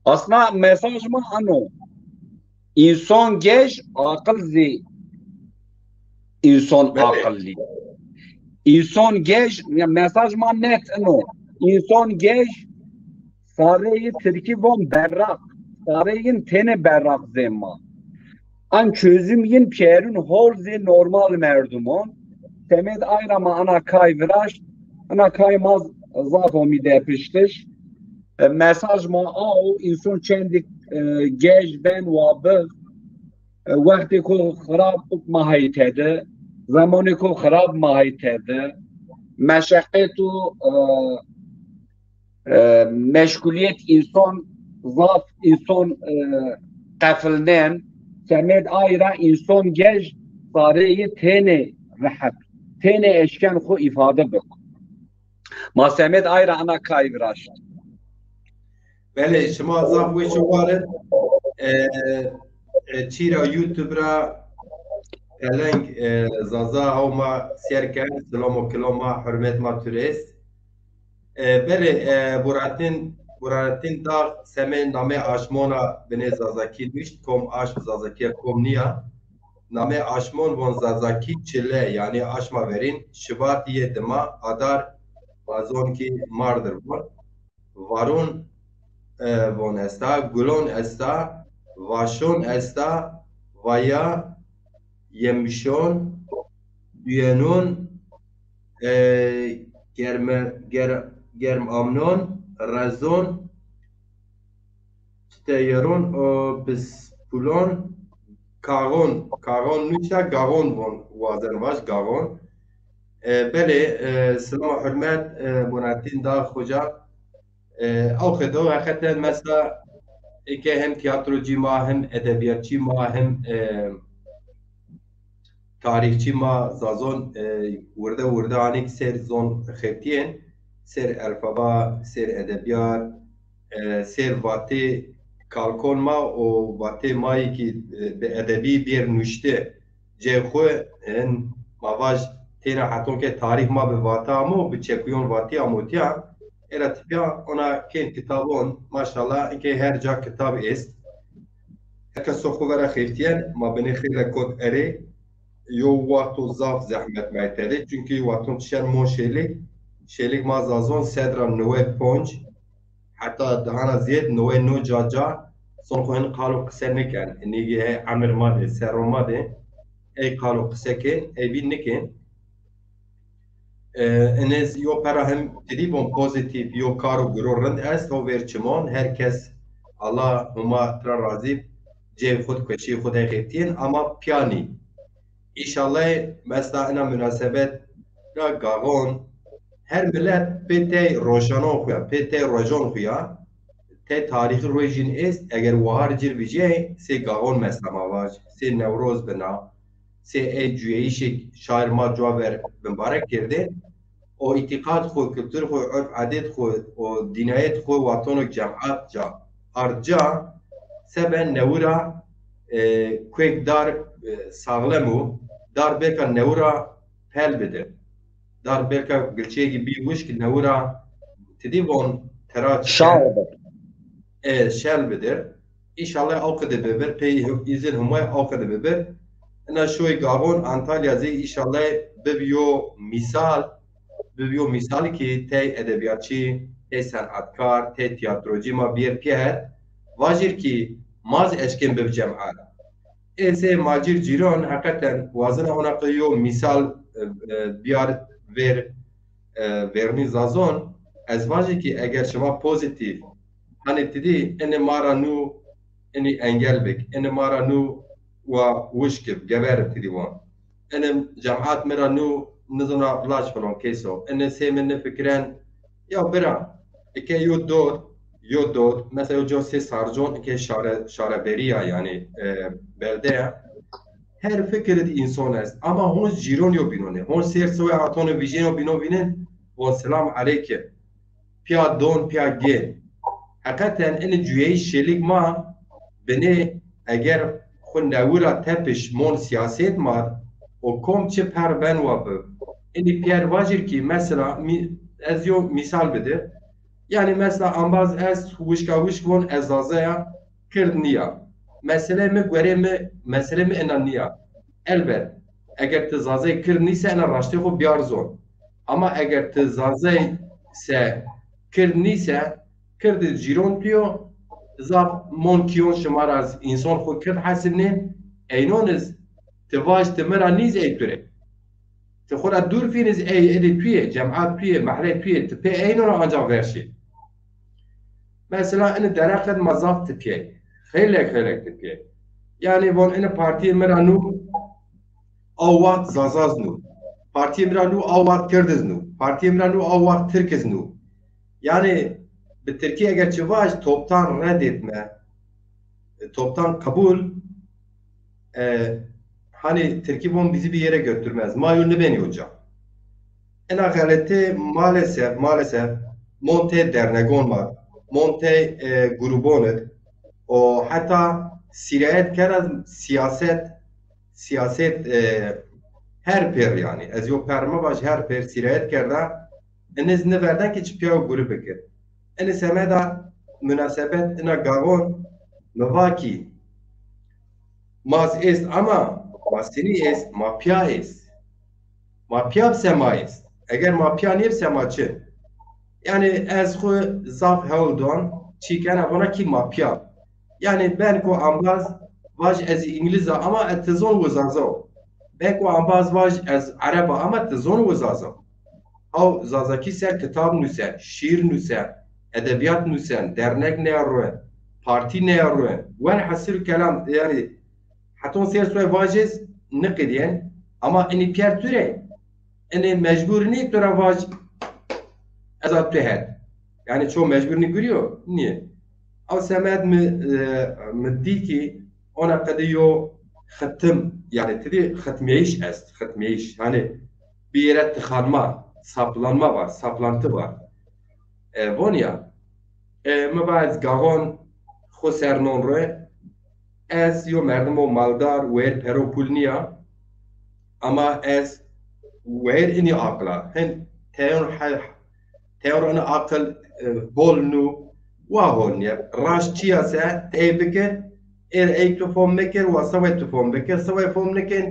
Aslında mesaj mı ano? İnsan geç akıl zi. İnsan akıllı. İnsan geç mesaj mı net ano? İnsan geç sareyi Türkiye von berrak. Sareyin tene berrak zemma. An çözüm yin pierun hol zi normal merdumon. Temed ayrama ana kayviraş. Ana kaymaz zato mi depiştiş. Mesaj ma au insan çendik gej ben wabı vakti ko xarab mahaytede zamanı ko xarab mahaytede meşakketu meşguliyet insan zaf insan qafilnen semed ayra insan gej sareyi tene rahat tene eşken xo ifade bek ma semed ayra ana kayviraş. بله شما زاف وی شوارد چیرا یوتیوب را لنگ زازا هاوما سیرکن سلام و کلاما حرمت ما توریست بله براتین داغ سمین نامه آشمونا بنی زازاکی دوشت کم آش زازاکی کم نیا نامه آشمون بون زازاکی چله یعنی آشما verین شباتیه دما آدار بازون کی ماردر بون وارون von esta, gulon esta, vaşon esta, vaya, yemişon, düyenun, germ amnon, razon, steyerun, bispulon, karon nuşa, garon von vazen vaş, garon. Beli, selam hürmet, bunatin da hoca, او خدو حقیقتا مثلا که هم تیاتروچی ما هم ادبیاتچی ما هم تاریخچی ما زازون ورده آنیک سر زون خفتین سر الفبا سر ادبیات سر واتی کالکون ما و واتی مایی که به ادبی بیر نوشته جه خو ان مواج تینا حتون که تاریخ ما به واتا مو به چکویون واتی اموتیا Eratipya ona kendi kitabın maşallah ki her ca kitab ist. Herkes sokuvera xiftiyen ma beni xile kod eri yo waqtu zaf zahmet mayteli çünkü waqtun tişer mon şelik ma zazon sedra nove ponç hatta dahana ziyed nove no caca son koyun qalu qsenekan nigi he amir made seromade ey qalu qseken ey binnekin Enes yo para hem tribon pozitif yo karo gururend est o verçimon herkes Allah huma tra razib cev khud kişi khud xeftin ama piyani inşallah mesela ina münasebet ra gagon her millet pete rojano xuya pete rojon xuya te tarihi rojin est eğer wahar cir bije se gagon mesela vaj se nevroz bina se ecüyişik şair ma caver mübarek girdi o itikad xo kültür xo örf adet xo o dinayet xo watonok cemaat ca arca seben nevura kwek dar sağlamu dar beka nevura pel bedir dar beka gilçe gibi wish ki nevura tedivon terat şel bedir inşallah akıdı beber pey izin humay akıdı beber ana şoy gavon Antalya zi inşallah bebiyo misal ki te edebiyatçı te sanatkar te tiyatrocu ma bir piyer vajir ki maz eşkin bev cemaat ese macir ciron hakikaten vazına ona koyuyor misal biyar verni zazon ez vajir ki eğer şema pozitif hani dedi ene mara nu اني انجل بك ان مارا نو ووشكب جبارب تديوان ان جماعات مرا نو نظنا بلاش فلون كيسو ان سي من فكران يا برا كي يودور مثلا جو سي سارجون كي شارع بريا يعني بلده her fikir insan است ama hon jiron yo binone hon ser soy aton vijeno binen ve selam aleyke pia don pia ge hakikaten en cüye şelik ma beni eğer xun nawira tepiş mon siyaset ma o kom çi per ben wabı eni pier vajir ki mesela ez yo misal bede yani mesela ambaz ez wishka won ezazaya kirdniya mesele mi enaniya elbet eğer tezazay kirdniyse ena raşte xo biyar zor ama eğer tezazay se kirdniyse kirdi jiron diyor zaf mon kiyon şımar az insan xo kird hasibne eynoniz tevaj temera niz eytüre تخورا دور فينز اي ادي تويه جماعات تويه محلات تويه تبي اينو انجا verşi mesela en derakat mazaf tipiye خیلی tipiye yani von en parti meranu awat zazaznu parti meranu awat kirdiznu parti meranu awat türkiznu yani bir Türkiye eğer çıvaş toptan reddetme toptan kabul hani Türkiye bunu bizi bir yere götürmez. Mayunlu beni hocam. En akalette maalesef monte dernegon var. Monte grubonut. O hatta sirayet keren siyaset her per yani. Ez yo perma baş her per sirayet kerda. Eniz ne verden ki çıpya grubu kir. Eniz semeda münasebet ina gagon mevaki maz est ama Mastini est, mapya est. Mapya sema est. Eğer mapya niye sema çi? Yani ez xo zaf heldon çiken bana ki mapya. Yani ben ko ambaz vaj ez İngilizce ama etizon uzazo. Ben ko ambaz vaj ez Araba ama etizon uzazo. Av zazaki ser kitap nüse, şiir nüse, edebiyat nüse, dernek ne arıyor, parti ne arıyor. Wen hasir kelam yani Haton ser soy vajiz nıkıdiyen ama eni pier türe eni mecburini tura vaj azat tehed yani çoğu mecburini görüyor niye? Av semed mi di ki ona kadiyo khatım yani tedi khatmiyeş est khatmiyeş hani bir yere tıkanma saplanma var saplantı var vonya mabaz gagon xosernon re ez yo merdم و مالدار ویر پرو پول نیا اما ez ویر اینی عقلا هن تیار انا عقل بول نو واهون یا راش چیا سه ای بکر ایک تو فهم بکر و سوی تو فهم بکر سوی فهم نکن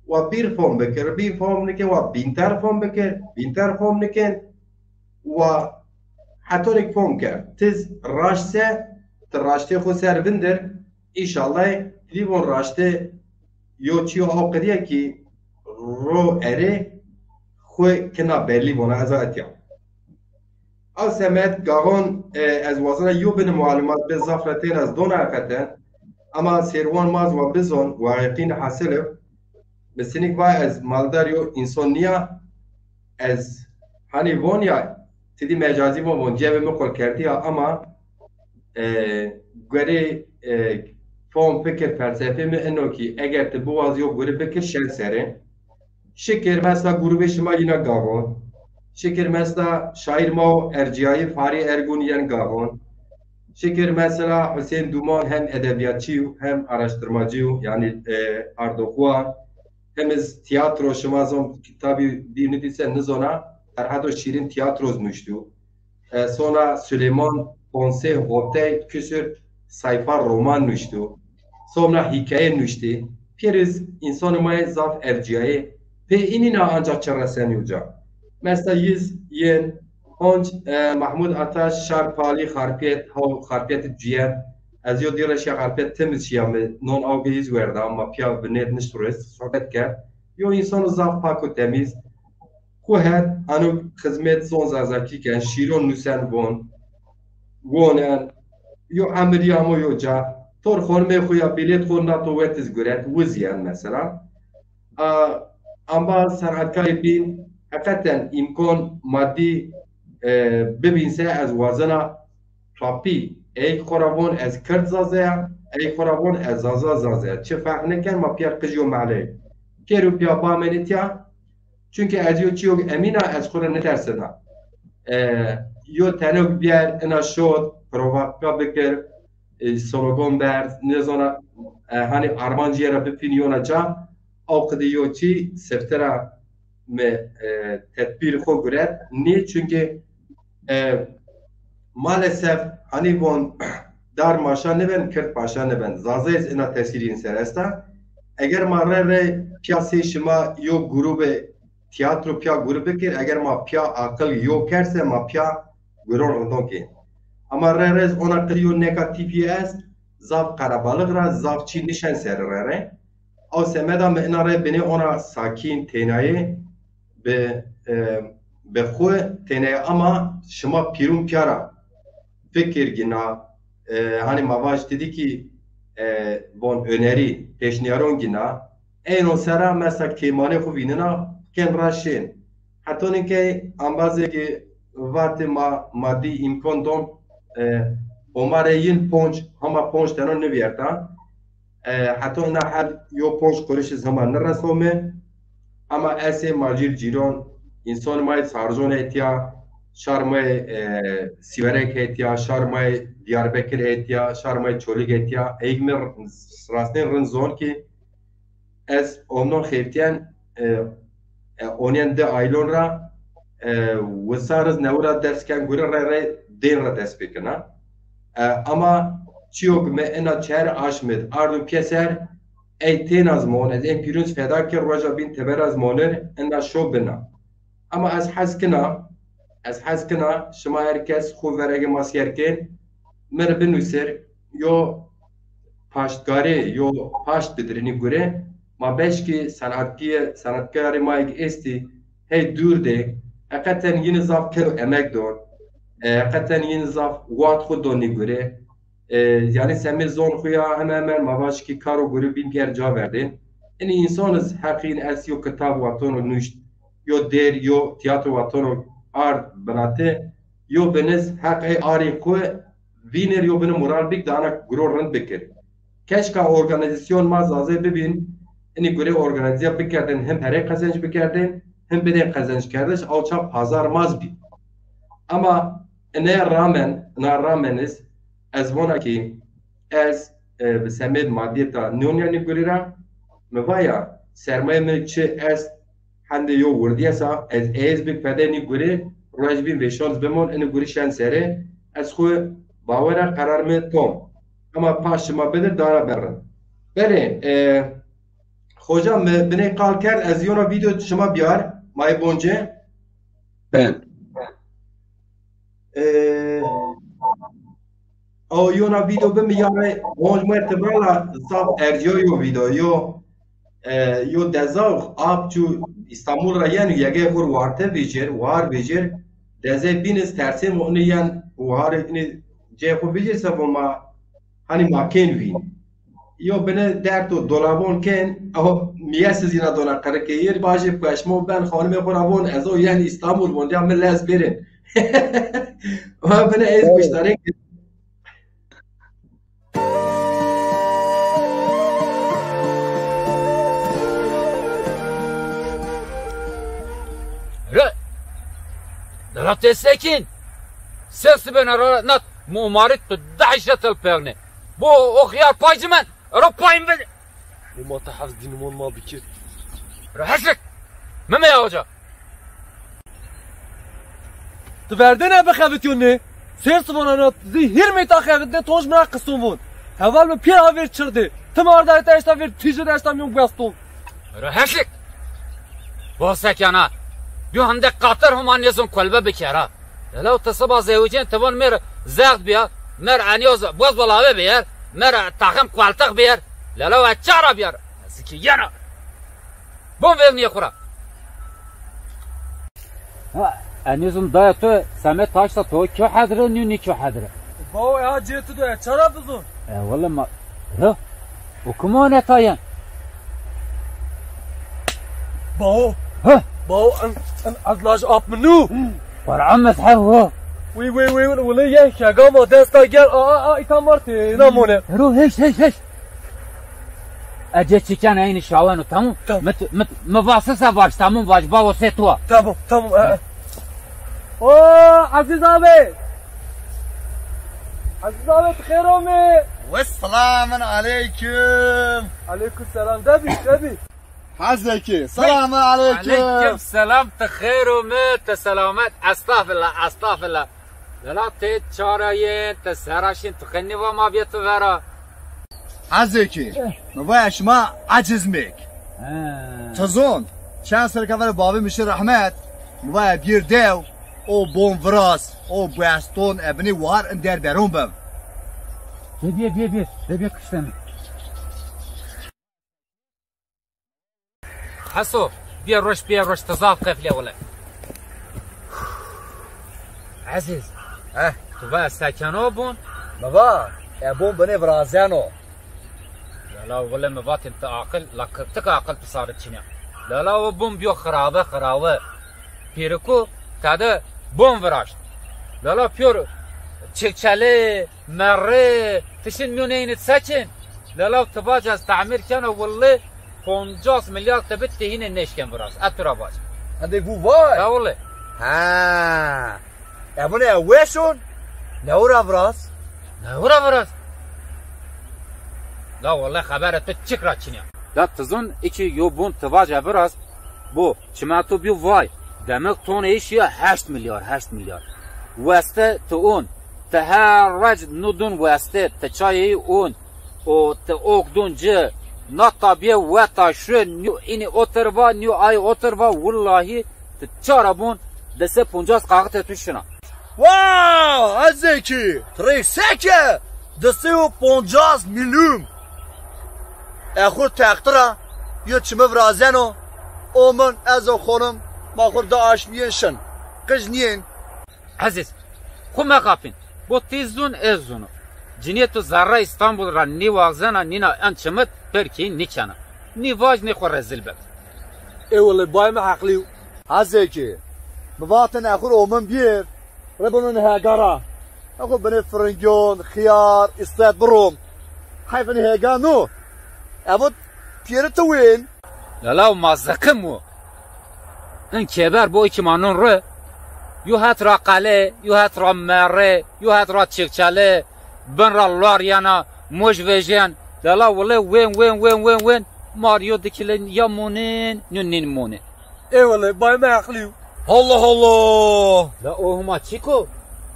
و بیر فهم بکر بیر فهم نکن و بینتر فهم بکر بینتر فهم نکن و حتی نک فهم کرد تز راش سه تراشته خو سر بندر İnşallah livon raşte yo çiyo avqediye ki ro ere xwe kena belli bona azat ya. Al semet gagon ez wazana yo bin malumat be zafratin az dona akaten ama serwan maz ve bizon ve yaqin hasilif besinik va ez maldar yo insoniya ez hani vonya tedi mecazi von cebe mi kol kerdiya ama göre فهم فکر فلسفه می انو کی اگر تو بوازیو گروه بکر شل سره شکر مثلا گروه شما اینا گاون شکر مثلا شاعر ما ارجعی فاری ارگونیان گاون شکر مثلا حسین دومان هم ادبیاتچی هم araştırmacı yani اردوخوان هم از تئاتر شما زم کتابی دینی دیسه نزونا در حد شیرین تئاتروز مشتو sonra Süleyman Ponce Hotey küsür sayfa roman nüştü. Sonra hikaye nüştü. Piriz insanı maya zaf erciye ve inina ancak çaraseni uca. Mesela yen onç Mahmud Ataş şarpali harpiyet ciğer az yo diraş harpiyet temiz şiyame non avgeyiz verdi ama piyav benet nişturuz sohbet ker. Yo insanı zaf pak ve temiz. Kuhet anu hizmet son zazaki ken şiron nüsen von. Vonen yo amiriyamo yo ca Tor xorme xuya bilet xorna to vetiz güret wuziyan mesela. Ama sanatkarı bin hakikaten imkan maddi bibinse az vazana tapi ey xorabon az kırd zazaya ey xorabon az zazaya çi fark neken ma piyar kıjyo male keru piya bamenitya çünkü az yo çiyog emina az xora ne dersena yo tenok biyer ina şod provaka bekir slogan ber ne zona hani armanciyera bipiniona ca او قدیوچی سفترا me tedbir xo güret ne çünkü maalesef hani bon dar maşa ne ben kert paşa ne ben zazez ina tesirin seresta eğer marre piyasi şima yo grubu tiyatro piya grubu kir eğer ma piya akıl yo kerse ma piya gurur donki ama rerez ona kırıyor negatif yes zav karabalık ra zav çi nişan serrere او سمدا معناره بنی اونا ساکین تنایی به خو تنایی اما شما پیرون پیارا فکر گینا hani mavaş dedi ki bon öneri peşniyarın gina en o sera mesela kemane khu vinina ken raşin hatta ne ki ambazı ki vate maddi imkan don omareyin ponç ama ponç tanon ne viyerta حتی نه حد یا پنج قرش زمان نرسومه اما ایسه ماجر جیران انسان مای سارزون ایتیا شرمای سیورک ایتیا شرمای دیاربکر ایتیا شرمای چولیگ ایتیا ایگمر راستین رنزون که از اونون خیفتیان اونین ده آیلون را وسارز نورا دست کن گوره را دین را دست بکنه اما چیوگ me ena çer aşmed ardu keser ey ten az mon ez en pirunz feda kir roja bin teber az monir ena şo bina ama az haskina şima herkes xu verege masyerken mer binusir yo paştgari yo paşt bidrini gure ma beşki sanatkari maik esti hey durde hakikaten yine zaf kero emek don hakikaten yine zaf wat xu doni gure yani semir zon xuya hemen mavaş ki karo grubin pier ca verdin. Yani insanız hakin es yo kitab vatono nuş yo der yo tiyatro vatono art banate yo beniz hak ari ku viner yo benim moral big dana gurur rend bekir. Keşka organizasyon mazaze bibin yani göre organize bekerdin hem her kazanç bekerdin hem beden kazanç kardeş alça pazar maz bi. Ama ne rameniz از ونا کی از بسمید مادی تا نونیانی گوریرا موایا سرمایه من چه از هنده یو وردیه سا از بی پده نی گوری روش بین وشانز بمون اینو گوری شن سره از خو باورا قرار می توم اما پاش ما بده دارا برن بله خوجا بنی قال کرد از یونا ویدیو شما بیار مای بونجه ben او یونا ویدیو بمیاره اونج مرتبالا صاف ارجیو ویدیو یو دزاغ آب چو استانبول را یعنی یگه خور وارته بیجر دزه بینز ترسیم اونی یعنی وار اینی جه خور بیجر سفو ما hani maken win yo bene derto dolabon ken o miyasiz yine dolar karakayir baje pashmo ben khanme khoravon ezo yani İstanbul mondial me lez berin o bene ez müşterek لا تسكين سيرس بين رات ممارت دعشة البرني بو أخيار بايزمان رباين بل وما تحفظ دينمون ما بكير رحسك مما يا وجه تفردنا بخافتيوني سيرس بنا زي هرمي تاخذنا توج من قصومون اول ما بير هافير تشردي تمار دايت اشتا فير تيجر اشتا ميون باستون رحسك واسك انا بيو عندك قاطر هم يزون كلبه بكيرا لو تصبا زوجين تبون مر زاغ بيا مر انيوز بوز ولا بير مر تاخم قالتق بير لو اتشارا بير سكيانا بون فيرني خورا انيوزم دايتو سمت تاشتا تو كو حضره نيوني كو حضره باو يا جيتو ده چرا بزون والله ما رو وكما نتاين باو ها باو ان ازلاج اب منو ورعم مسحه وي ولا يك يا قام دستا جل ايتامرتي نامونه رو هيش اجي تشكان عين الشاوان تمام مفاصصه باش تمام باش باو سيتوا تمام عزيز ابي بخير امي والسلام عليكم. عليكم السلام دبي حزكي سلام عليكم. عليكم السلام تخير ومت سلامات استغفر الله لا تشارين تسراشين تخني وما بيت ورا حزكي مباش ما عجز ميك تظن چند سال که بابی میشه رحمت مباش بیر دیو او بون فراس او باستون ابني وار اندر درون بم بيه كشتم حسو بيه روش تزاف قفله ولا عزيز تو ساكنو بون بابا ابون بني فرازانو لا ولا مبات انت عاقل لك تك صارت شنو لا بون بيو خرابه بيركو تاده بون فراشت لا بيور تشكله مره تشن ميونين تسكن لا تباج از تعمير كان والله 50 مليار تبت هنا نشكن براس اتراباج عندك فواي لا والله ها ابوني اوشون نورا براس لا والله خبرت تشكرا چنيا لا تظن اكي يوبون تباج براس بو چماتو بيو واي دمك تون ايش 8 مليار واسطه تون تهرج ندون واسطه تشاي اون او تاوكدون ج نطابيه واتاشن نيو اني اوتروا نيو اي اوتروا والله تشاربون دسه 50 قاقته توشنا واو عزيكي تريسكه دسه 50 مليون اخو تاخترا يو چمه برازنو اومن از خونم ما خور داعش ميشن قجنين عزيز خو ما قافين بو تيزون ازونو جنيتو زرا اسطنبول را ني واغزنا نينا انچمت بركي نيكانا ني واج ني خو رزل بك اي والله باي ما عقليو عزيكي مباتن اخو اومن بير ربنون هاجرا اخو بني فرنجون خيار استاد بروم حيفن هاجانو ابد بيرتو وين لا ما زكمو ان كبر بو اكمانون رو يو هات را قاله يو هات را مره يو هات را تشكچاله بن را لاريانا موج وجن لا والله وين ماريو دكلن يمونين نونين مونين اي والله باي ما عقليو الله لا هما تشيكو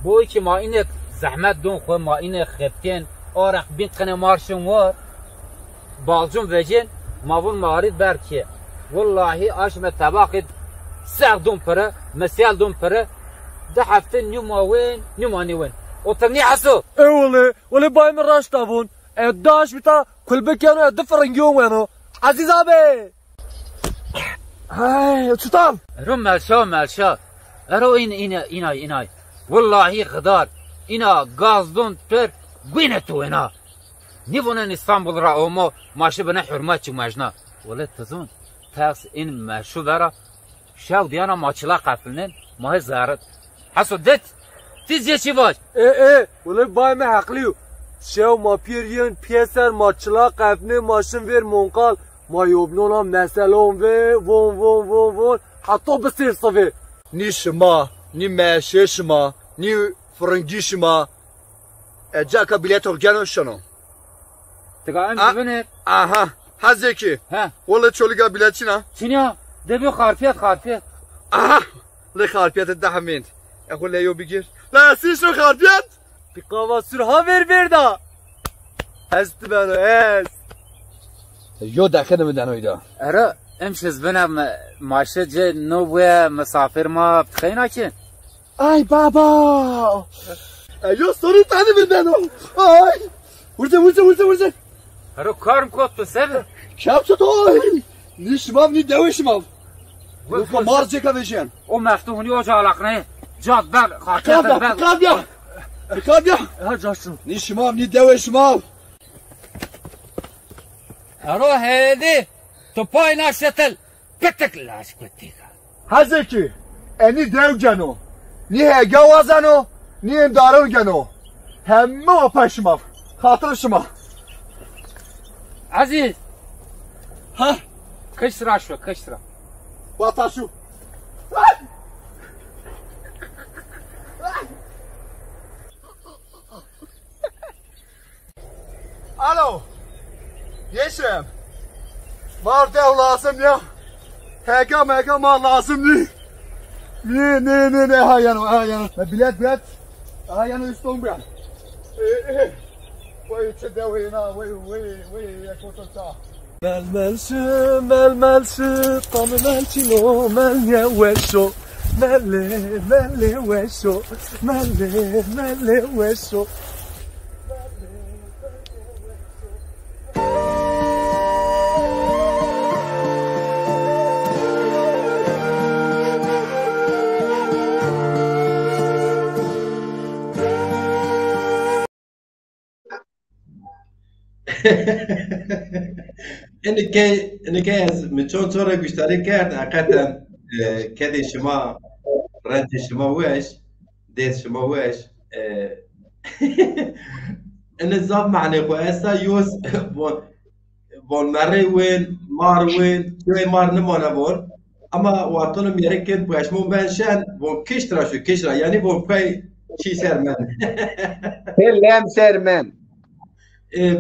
بو كي ما انك زحمت دون خو ما انك خبتين اورق بين قنه مارشون وار بالجون وجن ما بون ماريد بركي والله اشمه طباقد ساق دون برا مسيال دون برا ده حفتن نيوما وين نيوماني وين وتمني حسو اي والله باي من راش تابون اداش بتا كل بكانو دفرنجيون وينو عزيز ابي هاي تشتام رو مالشا رو إناي والله غدار إنا غاز دون تر قوينتو إنا نيفونا إسطنبول را أومو ماشي بنا حرمات ماجنا ولا تظن تاكس إن ماشو برا شاو ديانا ماچلا قفلنن ماه زارت حسو دت تيزي چي باش ايه ولا باي ما عقليو شاو ما بيرين بيسر ماچلا قفلنن ماشن وير مونقال ما يبنونا مثلون و وون حتى بصير صفي ني شما ني ماشي شما ني فرنجي شما اجاك بليت اورجانو شنو تقام ببنر اها حزكي ها والله تشوليغا بلاتشنا شنو دبي خارفيت اها لي خارفيت الدحمين اقول له يو بيجير لا سيشو خارفيت بقاوا سرها verda هست بنو هست يو داخل من دانويدا ارا امشز بنا ماشي جي نو مسافر ما بتخينا كين اي بابا يو سوري تاني بدانو اي ورزه ارا كارم كوت بسبب شابتو توي نيش مام ني دويش مام وكو مارجه كافيشن او مفتوحني او جالقنه جاد بر خاطر كابيا ها جاشو نيش مام ني دويش مام ارو هدی تو پای نشتل بتک لاش کتیگا حزکی انی دیو جنو نی هگا وزنو نی اندارون جنو همه و پشما خاطر شما عزیز ها کشرا شو کشرا باتا شو الو yeşim var dev lazım ya hega mega mal lazım ne hayanı bilet hayanı üstün ben vay çedev hina vay yakotata melmelsi tam melçino melye weşo melle weşo melle weşo اینکه از چون چرا گوشتاری کرد حقیقتا کدی شما رنج شما وش دست شما وش این زاب معنی خو اسا یوز بون مره وین مار وین توی مار نمانه بون اما واتونو میره کن باشمون بنشن بون کشترا یعنی بون پی چی سر من لم سر من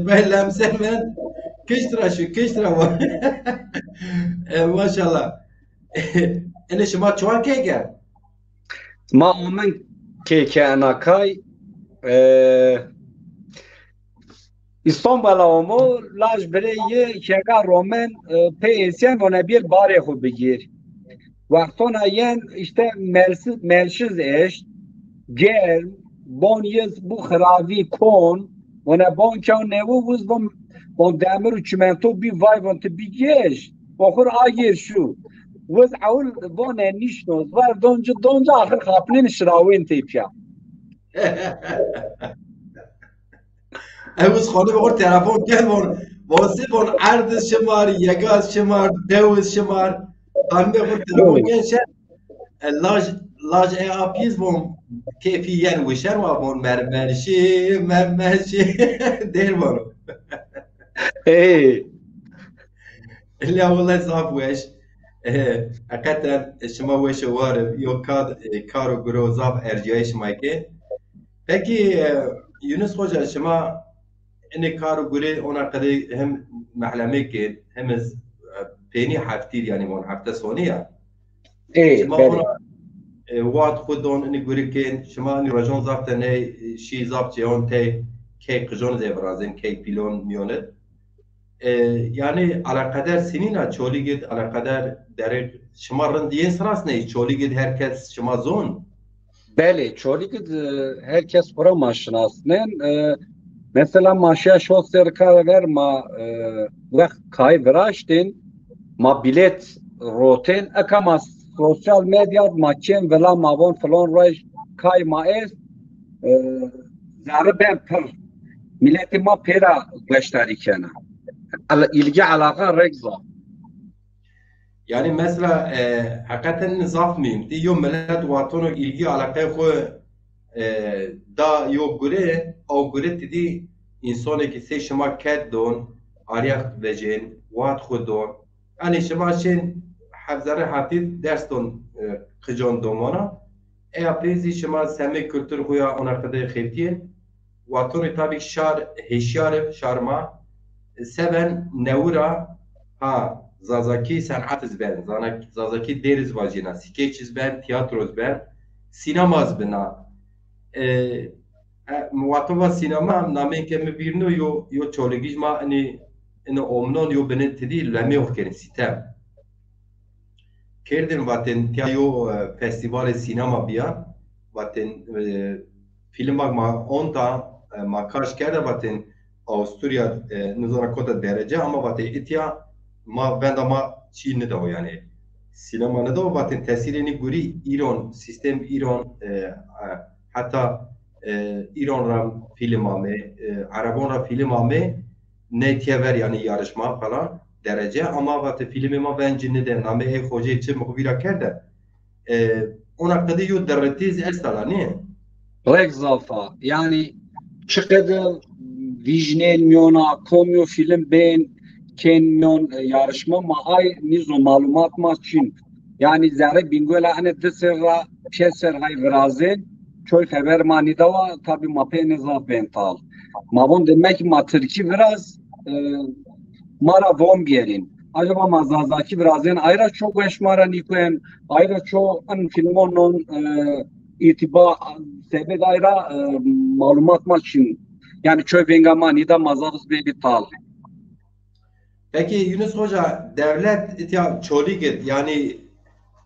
بلم سر من کشترا ماشاءالله این شما چوان که کرد ما من که اناکای İstanbul'a omu laş bire ye kega roman peysen ona bir bare xu bigir. Vaxtona yen işte melsiz eş germ bonyez bu xravi kon ona bon kan nevu vuz bon demir u çimento bir vay von te bigeş. Oxur agir şu. Vuz aul bon nişnoz var donca axir xapnin şrawin tepya. امروز خانه به خود تلفن کرد واسه بون عرض شمار یگاز شمار دوز شمار خانه به خود تلفن کرد لاج ای آپیز بون کیفیت وشر و بون مرمرشی دیر بانو اللي والله صاف وش حقیقتا شما وش وارد یو کارو گرو صاف ارجایش مایکه پکی یونس خوجا شما این کارو گره اونا قدر هم معلمه که هم از پینی هفتیر یعنی من هفته سونیه شما اونا واد خودون این گره که شما این رجون زابطه نه شی زابطه اون تی کی قجون زیورازن کی پیلون میوند یعنی علا قدر سنینا چولی گید علا قدر درک شما رندیه سراس نه چولی گید herkes شما زون بله چولی گید herkes برا ماشناسنن mesela maşa şok serkaver ma vakt kay vraştin ma bilet roten akama sosyal medya maçen vela mavon falan raj kay ma es zarı ben per milleti ma pera gösterikena ilgi alaka regza yani mesela hakikaten zaf miyim diyor millet vatonu ilgi alakaya koy da yok göre o göre dedi insanı ki se şema kedon ariyat vecin vat khudon yani şema şen havzare hafid derston kıcan domana apizi şema semi kültür koya ona kadar xeftiyen vatonu tabi şar heşyar şarma seven neura ha zazaki sanat zben zazaki deriz vajina skeç zben tiyatro zben sinemaz bina muhataba sinema namen ke me birno yo çolgiş ma hani omnon yo benet değil leme okeren sitem kerdim vaten tiyo festival sinema biya vaten film ma onta ma kaç kere vaten Avusturya nizara kota derece ama vaten itya ma ben ama Çin'de de o yani sinema da o vaten tesirini guri İran sistem İran hatta İran ra film ame, Arabon ra film ame netiye ver yani yarışma falan derece ama vatı filmi ma bence ne de name ey hoca için muhbira kerde ona kadar yo derretiz estala ne? Rek zafa yani çıkıdı vijnel miyona komyo film ben kenyon yarışma ma ay nizo malumat ma çin yani zare bingola ane desera piyser hay virazen çoy haber mani dava tabi mape nezaf bental mabon demek ma Türkiye biraz mara von biyerin acaba mazazaki virazen ayra çok eşmara nikoyen ayra çok an filmonun itiba sebep ayra malumat ma çin yani köy bengamani da mazarız bir tal. Peki Yunus Hoca devlet itiya çoğulik yani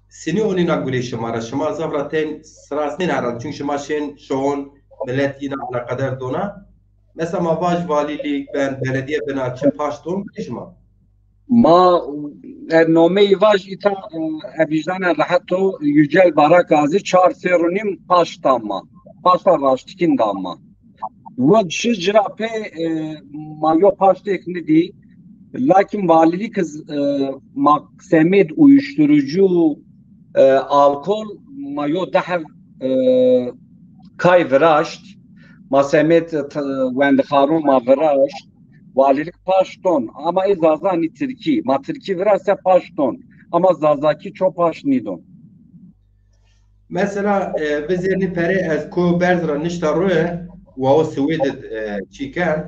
seni onunla göre şımara şımar zavraten sırasını herhalde çünkü şımar şeyin çoğun millet yine ala kadar dona mesela mavaj valilik ben belediye bina çi paşton şımar Ma nomeyi vaj ita evijdan rahato yücel barakazi çar serunim paştama paşta raştikin damma ve şicrape mayo paştekni di lakin valilik maksemed uyuşturucu alkol mayo daha kay viraşt masemet wend kharun ma viraşt valilik paşton ama izazani Türkiye ma Türkiye virase paşton ama zazaki çok paşnidon mesela bizerni pere az ko berzra nişta roye ve o Sweden çiker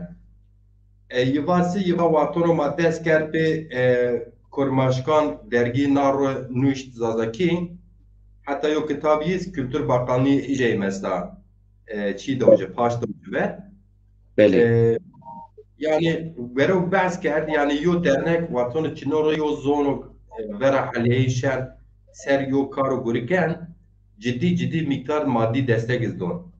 yuvası yuva vatono maddes kerpe kurmaşkan dergi naro nuşt zazaki hatta yo kitabiyiz Kültür Bakanlığı ile mesela çi doje paş doje ve yani vero bahs kerdi yani yo dernek vatono çinoro yo zono vera haleyşen ser yo karo guriken ciddi miktar maddi destek izdon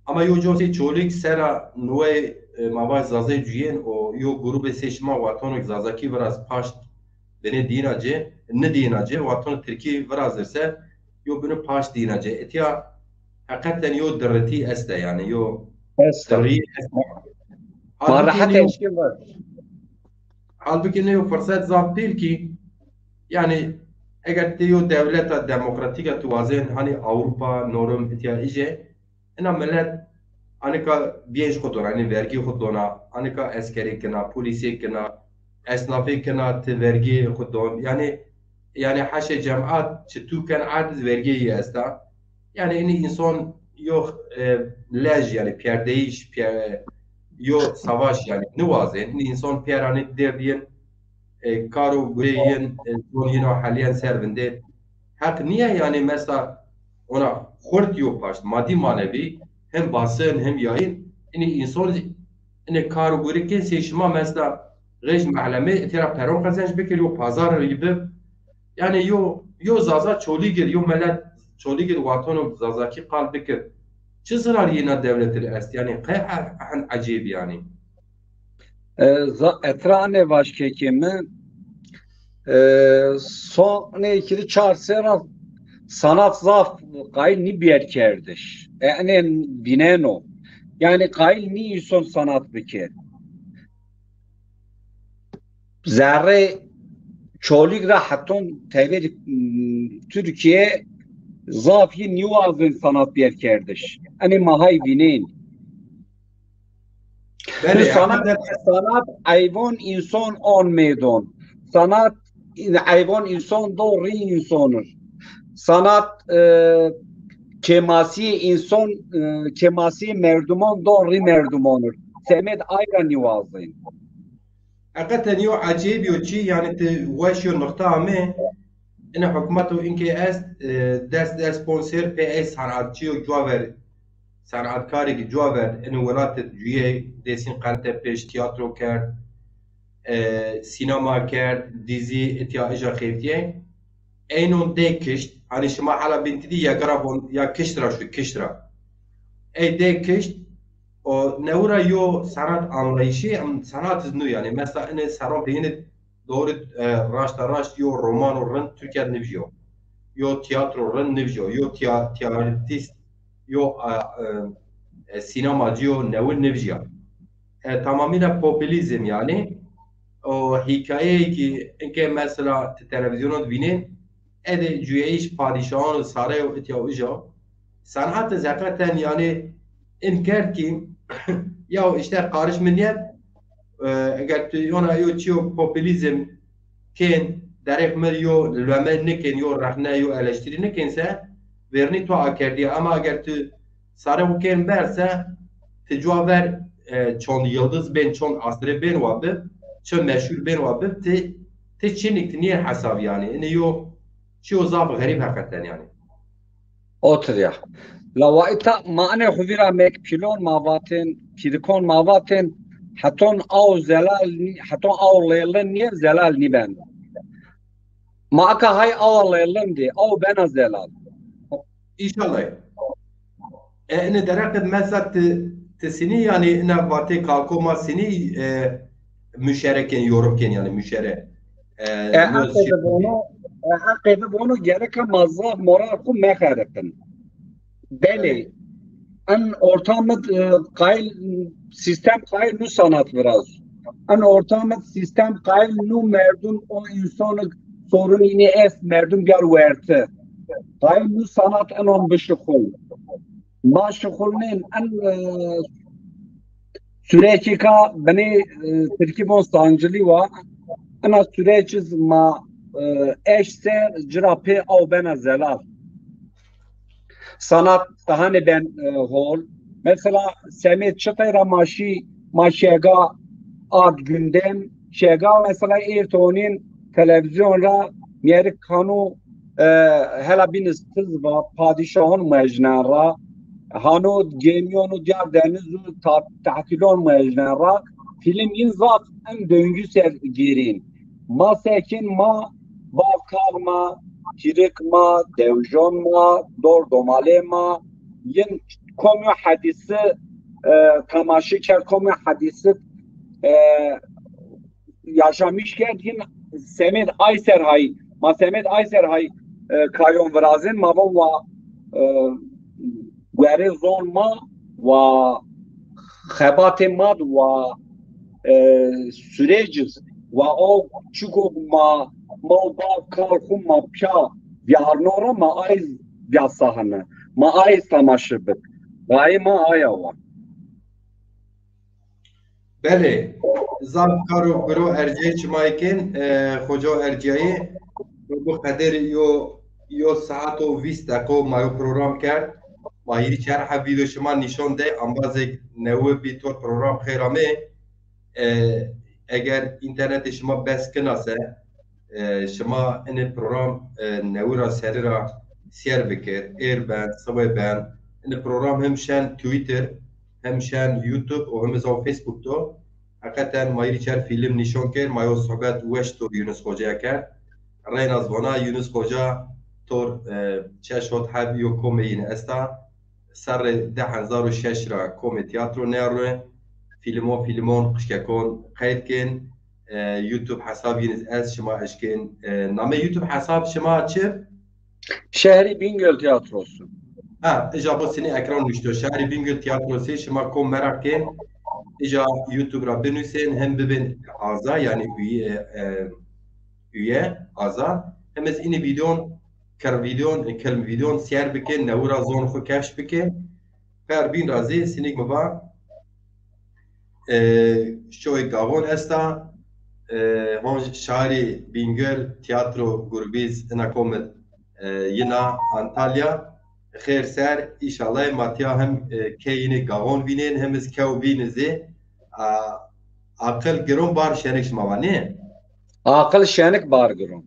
ama yo jose çolik sera noe mava zaze juyen o yo grubu seçma vatono zazaki biraz paş beni dinace ne dinace vatono Türkiye biraz ise yo bunu paş dinace etiya hakikaten yo derreti este yani yo derri halbuki ne yo fırsat zaf değil ki yani eğer yo devleta demokratika tuvazen hani Avrupa norm etiya ije ina millet anika biyeş kudona hani vergi kudona anika askeri kena polisi kena esnafi kena te vergi kudon yani haşe cemaat çtuken ad vergi yesta yani ini insan yok lej yani perdeyiş yok savaş yani nuvazen ini insan perani derdiyen karo gureyen son yine haliyen servinde hak niye yani mesela ona kurt yok paş maddi manevi hem basın hem yayın ini insan ini karo gureken seçma mesela rej mahlame tera peron kazanç bekir yo pazar gibi yani yo zaza çoligir yo millet çoligir vatan zazaki kal bekir çi zarar yine devletleri est yani qehan acib yani etrane başkekimi son ne ikili çarsera sanat zaf gayl ni bir kerdiş yani bineno yani gayl ni son sanat biker zerre çolik rahatun teveri Türkiye zafi nivazın sanat bir kerdiş yani mahay binen sanat ayvon insan on meydon sanat ayvon insan doğru insanır sanat kemasi insan kemasi merduman doğru merdumanır semed ayran nivazın hakikaten yo acayip yo çi yani te waşyo nokta ame ine hükümetu inke est dest sponsor pe sanatçı yo juaver sanatkari ki juaver ine velat juye desin qante peş tiyatro kerd sinema kerd dizi etiya kheftiye eynon de kişt hani şima hala binti di ya garabon ya kiştra şu kiştra de kişt o nevra yo sanat anlayışı sanat nu yani mesela ne sanat yine doğru raşta yo roman orun Türkiye'de ne biliyor yo tiyatro orun ne biliyor yo tiyatrist yo sinemacı yo ne biliyor tamamıyla popülizm yani. O hikayeyi ki inke mesela televizyonda binin ede cüyeyiş padişahın saray o itiyavuca sanat zakaten yani inker ki ya işte karışmıniyet eğer ona yo çiyo popülizm ken derek mer yo lümen niken yo rahne yo eleştiri nikense verni to akerdi ama eğer tu saray o ken verse tecrüber çon yıldız ben çon asre ben vabı çon meşhur ben vabı te çinik niye hesab yani ne yo شو ظابط غريب hakikaten yani. Otur ya. La vaita mane khuvira mek pilon mavatin pirkon mavatin haton au zelal haton au leylen niye zelal ni ben. Maaka hay au leylen di au bena zelal. İnşallah. Ne dereked mesela tesini yani ne vate kalkoma seni müşereken yorumken yani müşere. Hakikaten bunu gerek mazah moral ku mekharetin. Beli en ortamı kayl sistem kayl nu sanat biraz. En ortamı sistem kayl nu merdun o insanı sorun yine es merdun gar verte. Kayl nu sanat en on bişkul. Ma şkulnin en süreci ka beni Türkiye sancılı var. Ana süreciz ma eşser cirape av bena zelal. Sanat hani ben hol. Mesela Semet Çıtayra maşega ad gündem şega mesela ertonin televizyonda yeri kanu hela biniz kız va padişahın mecnara hanu gemiyonu diğer denizu tahtilon mecnara film inzat en döngü ser girin ma sekin ma Balkalma, Kirikma, Devjonma, Dordomalema, yin komyo hadisi tamaşi ker komyo hadisi yaşamış ker yin Semet Ayserhay, ma Semet Ayserhay kayon vrazin ma va gwere zon ma va xebat mad va süreciz va o çugo ma Malba kalkun ma pya yarnora ma ayz yasahane ma ayz tamaşıbık gayı ma ayava. Bele zam karo bro erciye çımayken hoca erciyeyi bu kadar yo saat o 20 dakika mayo program kar mahiri çar habido şuma nişan de ambazek newe bitor program khairame eğer internet şuma beskinase شما این پروگرام نورا سریرا سیر بکر ایر بند سوی بند این پروگرام همشان تویتر همشان یوتیوب و همزا فیسبوک تو حقیقتا مایری چر فیلم نشون کرد مایو صحبت وش تو یونس خوجا کرد رای نزوانا یونس خوجا تور چه شد حب یو کومین استا سر 10,006 را کوم تیاترو نیروه فیلمون قشککون قید کن یوتیوب حسابینیز از شما اشکن نام یوتیوب حساب شما چه؟ Şehri Bingöl Tiyatrosu. اجا بسینی اکران نشته شهری بینگل تیاتروسی شما کم merak کن اجا یوتیوب را بنویسین هم ببین آزا yani üye آزا هم از این ویدیون سیر بکن نورا زون خو کفش بکن پر بین رازی سینیک مبا شوی گاون استا هم شهری بینگل تیاترو گربیز انا کومت ینا انتالیا خیر سر ایشالله ماتیا هم که اینه گاون بینین هم از که بینزه عقل گرون بار شنک شما نه Akıl şenik bar gırın.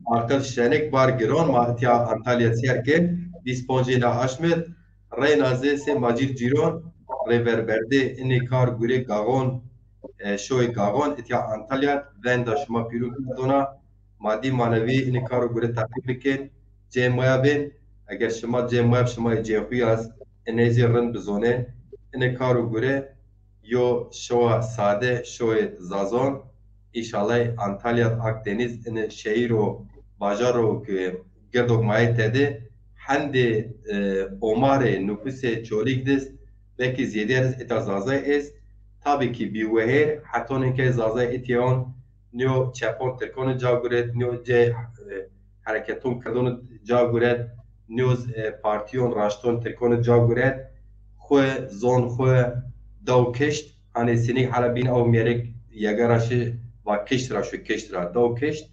Akıl şenik bar gرون ماتیا انتالیا سیر که دیسپونجینا اشمت رینازه سه ماجیر جیرون ریوربرده اینه کار گوره گاون شوی گاون اتیا انتالیا وند شما پیرو دونا مادی مانوی اینه کارو گوره تحقیق بکن جمعه بین اگر شما جمعه شما جهوی است انیزی رن بزونه اینه کارو گوره یو شو ساده شو زازون ایشالله انتالیا اکدنیز اینه شهر و باجار رو که گردوک مایه تده هند عمر نفوس چولیک دست بکی زیده از اتازازه است tabii ki bir wehir hatta ne zaza etiyon neo çapon tekonu jaguret neo ce hareketun kadonu jaguret neo partiyon raşton tekonu jaguret xwe zon xwe dawkeşt hani sinik halabin av merek yagaraşı va keştra şu keştra dawkeşt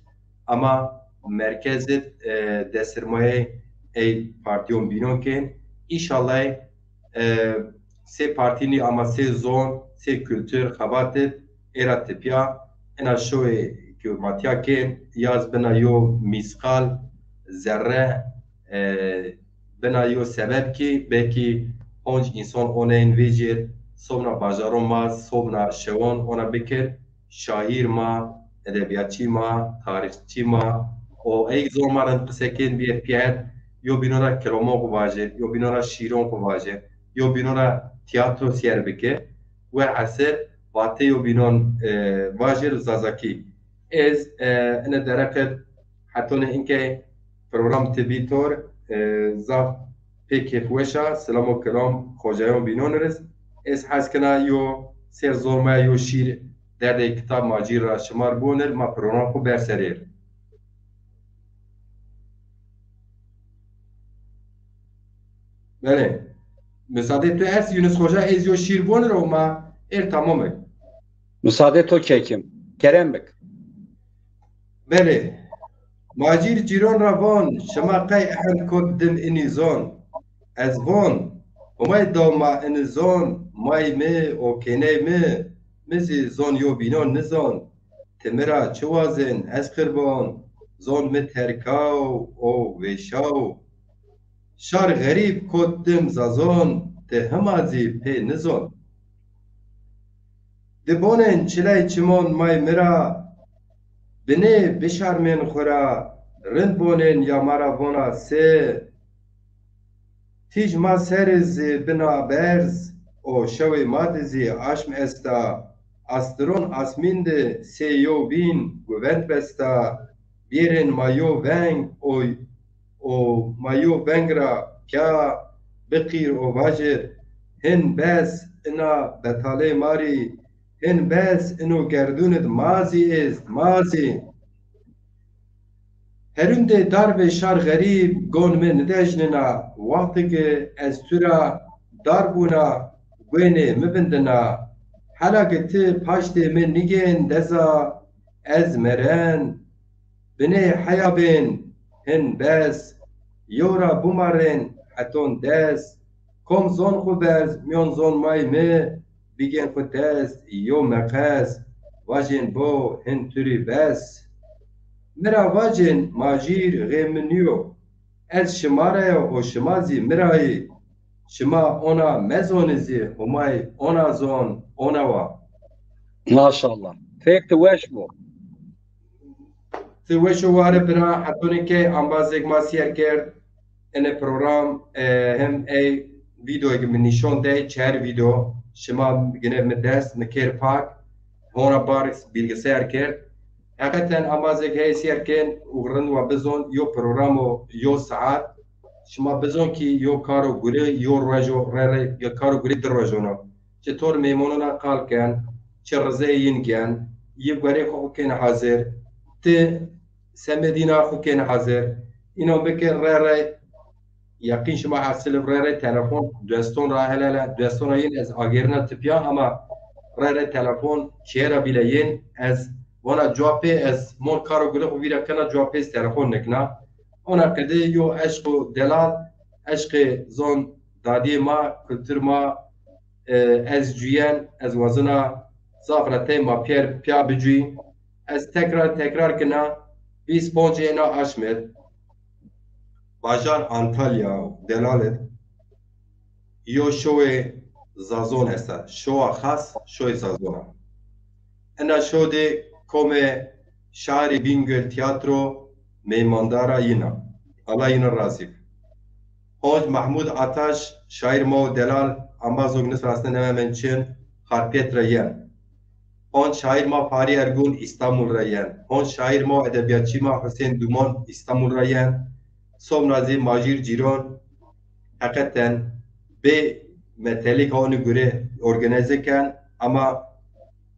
ama merkezet desirmaye ey partiyon binonken inşallah se partini ama se zon se kültür xabatet era tipya ena şoy ki matyaken yaz bena yo miskal zerre bena yo sebep ki belki onç insan ona invejir sonra bajaron ma sonra şevon ona bekir şair ma edebiyatçı ma tarihçi ma o ey zomarın kısaken bir piyet yo binora keromo kuvaje yo binora şiron kuvaje yo binora tiyatro siyer bike ve aser vate yo binon vajir zazaki ez ene dereket hatta ne inke program tibitor zaf pek fwesha selam kelam khojayon binonres ez haskana yo ser zorma yo şiir derde kitap macira şımar boner ma program ko berserir bele müsaade tu es Yunus Hoca ez yo şiir boner o ma tamam müsaade to kekim Kerem bek bele macir ciron ravon şama qay ahad koddim inizon ez von وماي دوما ان زون ماي مي او كيني مي مزي زون يو بينون نزون تمرا چوازن از قربان زون متركاو او ويشاو شار غريب كودم زازون تهمازي بي نزون دبونن چلای چمون ماي مرا بني بشار من خورا رند بونن یا مارا بونا سه تیج ما سرز بنا برز او شوی مادزی آشم استا استرون اسمیند سیو بین گوند بستا بیرن مایو ونگ او مایو ونگ را کیا بقیر او واجر هن بس انا بطاله ماری هن بس انو گردوند مازی است مازی هرونده دار به شار غریب گون من ندجننا وقتی که از تورا دار بونا گوینه مبندنا حالا که تی پاشت من نگین دزا از مرن بنه حیابین هن بس یورا بومارن حتون دز کم زون خوبرز میون زون مای می بگین خود دست یو مقص واجین بو هن توری بس مرا واجن ماجیر غیمنیو از شماره و شمازی مرایی شما اونا مزونزی همای اونا زون اونا وا ماشاءالله فيك توش بو توشو واره برا حتونی که انبازک ما سیر کرد این پروگرام هم ای ویدیو که من نشون ده چهار ویدیو شما گنه مدست نکر پاک هونا بارس bilgisayar کرد حقیقتا امازک هی سیرکن وغرن و بزون یو پروگرامو یو ساعت شما بزون کی یو کارو گوری یو رجو ره یا کارو گوری در رجونا چطور میمونونا قال کن چه رزاین کن یه گوری خو کن حاضر ته سمدینا خو کن حاضر اینو بکن ره یقین شما حاصل ره تلفن دستون راه هلاله دستون این از آگرنا تپیا اما ره تلفن چهره بیلین از وانا جوابه از مون کارو گله خو ویرا کنا جوابه از تلفن نکنا اونا کده یو عشق و دلال عشق زون دادی ما کلتر ما از جوین از وزنا زافرته ما پیا بجوی از تکرار کنا 20 پونج اینا اشمت باجار انتالیا دلالت یو شوی زازون است شو خاص شوی زازون انا شو ده come şairi Bingöl Tiyatro meymandara yina. Allah yina razı. Hoj Mahmud Ataş şair mo delal ambazog nis rastne nemen çin Harpet rayen. Hoj şair ma Fahri Ergun İstanbul rayen. Hoj şair mo edebiyatçı ma Hüseyin Duman İstanbul rayen. Somrazi Majir Ciron hakikaten be metelik onu göre organize ken ama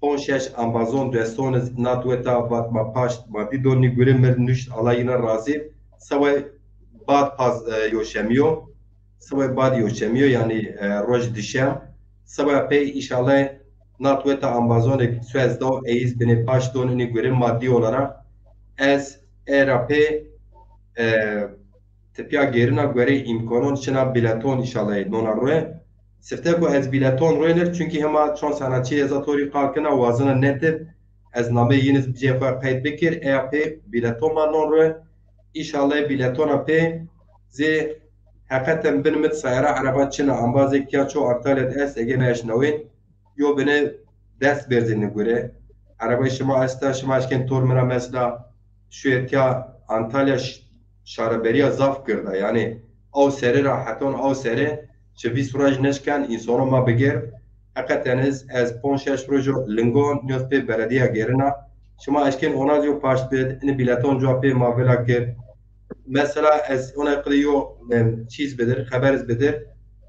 ponşeş Amazon destoniz natweta vat ma paşt ma didoni gure mer nüşt alayına razı savay bad paz yoşemiyor savay bad yoşemiyor yani roj dişem savay pe inşallah natweta Amazon Suez'da eiz beni paşt donini gure maddi olarak ez ERP tepya gerina göre imkanın çına bileton inşallah nonarre sifte ku ez bileton royler çünkü hema çon sanatçı ezatori kalkına vazına netip ez name yiniz bijefa kayıt bekir ERP bileton manonre inşallah bileton ape ze hakikaten benim sayara araba çına ambaze kya ço artalet es ege meşnavin yo beni ders berzini göre araba şıma asta şıma aşken tormera mesela şu etya Antalya şaraberiya zaf girda yani o seri rahaton o seri çevi suraj neşken insana ma beger hakikaten ez ponşeş projo lingon nöspe belediye gerina şuma aşken ona diyor paşbed ini bileton cevapı ma velakir mesela ez ona kılıyor çiz bedir haberiz bedir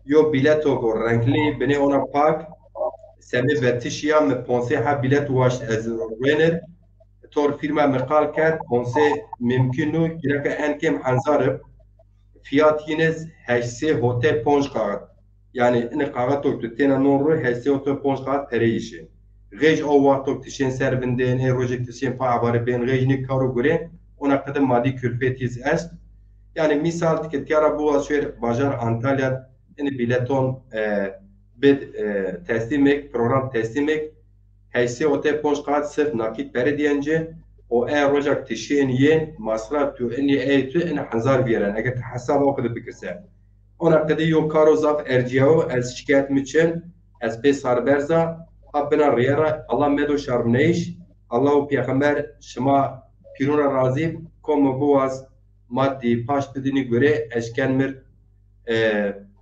yo bileto go renkli beni ona pak semi vetişya me ponse ha bilet waş ez renir tor firma mekal kert ponse mümkünü kiraka en kem hanzarıp fiyat yiniz hesse hotel ponç kağıt yani ne kağıt toktu tena nonru hesse hotel ponç kağıt pere işi gej o vakt toktişen serbinden e projektişen pahabarı ben gejni karu göre ona kadar maddi külfetiz est yani misal tiketyara bu asır bajar Antalya yani bileton bid teslimek program teslimek hesse hotel ponç kağıt sırf nakit pere diyence o eğer rojak tişen yen masraf tu eni eytu en hanzar biren eğer hesap okudu bikirse ona kadar yok karo zaf erciyav ez şikayet miçen ez pe sarberza abena riyara Allah medo şarmneyiş Allah o peygamber şema piruna razı komu boğaz maddi paş dediğine göre eşkenmir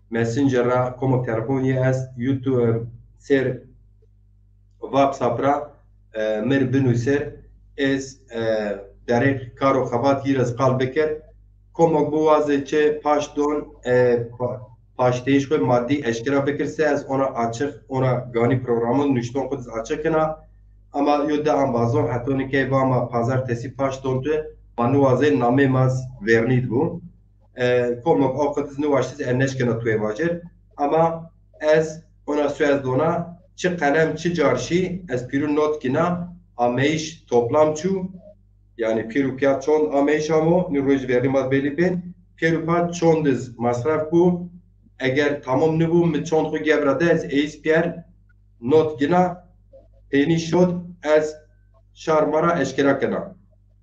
messenger'a komu telefonu ez YouTube ser WhatsApp'a mir binüser ez derek karo xabat yirez qal bekir komak boğazı çe paşdon paşteyiş ve maddi eşkira bekirse ez ona açık ona gani programın nüşton kuduz açıkına ama yodda Amazon hatoni ke vama pazartesi paşdon tu manuaze name maz vernid bu komak o kuduz nuvaştiz enneşkina tuye vajir ama ez ona söz dona çi kalem çi carşi ez pirun not kina ameyiş toplamçu yani pirupya çon ameyiş amo niroj verimaz belli ben pirupa çon diz masraf bu eğer tamam ne bu mit çon xu gevrade ez eis pier not gina peni şod ez şarmara eşkira kena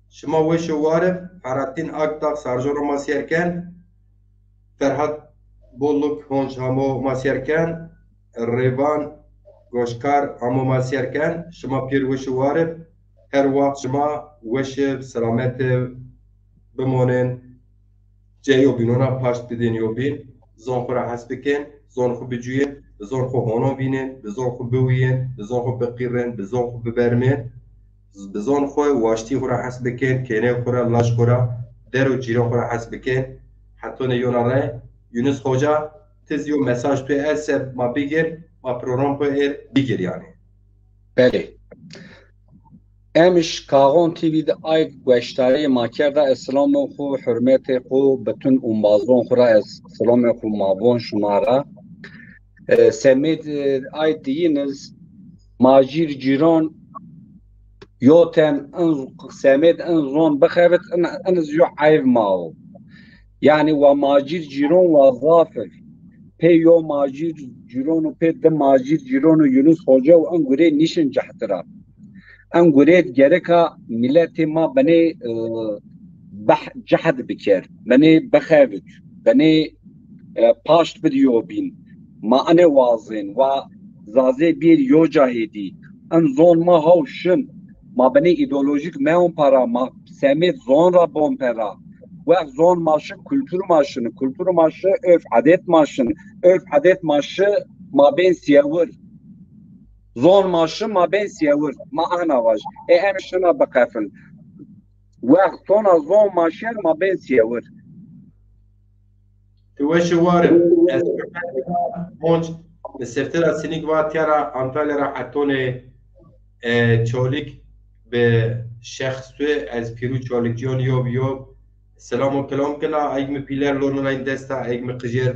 şima ve şuvarif Faratin Aktak sarjoro masiyerken Ferhat Bolluk honç hamo masiyerken Revan Goşkar amo masiyerken şima pir ve şuvarif her vakt şima veşib selamete bimonin ceyo binona paşt bidin yobin zon xura hasbikin zon xu bicuyin zon xu hono binin zon xu biwiyin zon xu biqirin zon xu bibermin zon xu vaşti xura hasbikin kene xura laş xura deru ciro xura hasbikin hatta ne yonare Yunus Hoca tiz yo mesaj tu else ma bigir ma program pe bigir yani. Bele. Emiş Kağon TV'de ay güçtari makerda eslamı xu hürmeti xu bütün umbazon xura eslamı xu mabon şumara semid ay diyiniz majir ciron yotem semid en zon bexevet en zyo ayv mao yani ve majir ciron ve zafir pe yo majir ciron pe de majir ciron Yunus Hoca ve en gure nişin cahtira en gureyt gereka milleti ma beni cahd bikir beni bexevit beni paşt bidiyo bin ma ane wazin ve zaze bir yo cahidi en zon ma havşın ma beni ideolojik meon para ma semit zon ra bon para ve zon maşı kültür maşı öf adet maşı ma ben siyavır zon maşı ma ben siyavır ma ana vaj em şuna bakafın ve sonra zon maşı ma ben siyavır Tu veş varım es honç Seftera sinik va tiara Antalya'ra hatone çolik be Şeyh Sue ez piru çolik John yob selamu kelam kena aymi piler lonona indesta aymi qijir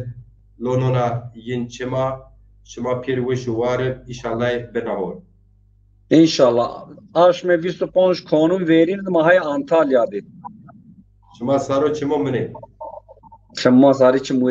lonona yin çema şema pir ve şuvarı inşallah benahor. İnşallah. Aşme 25 konum verirdim hay Antalya'da. Şema saro çemo mene. Şema sarı çim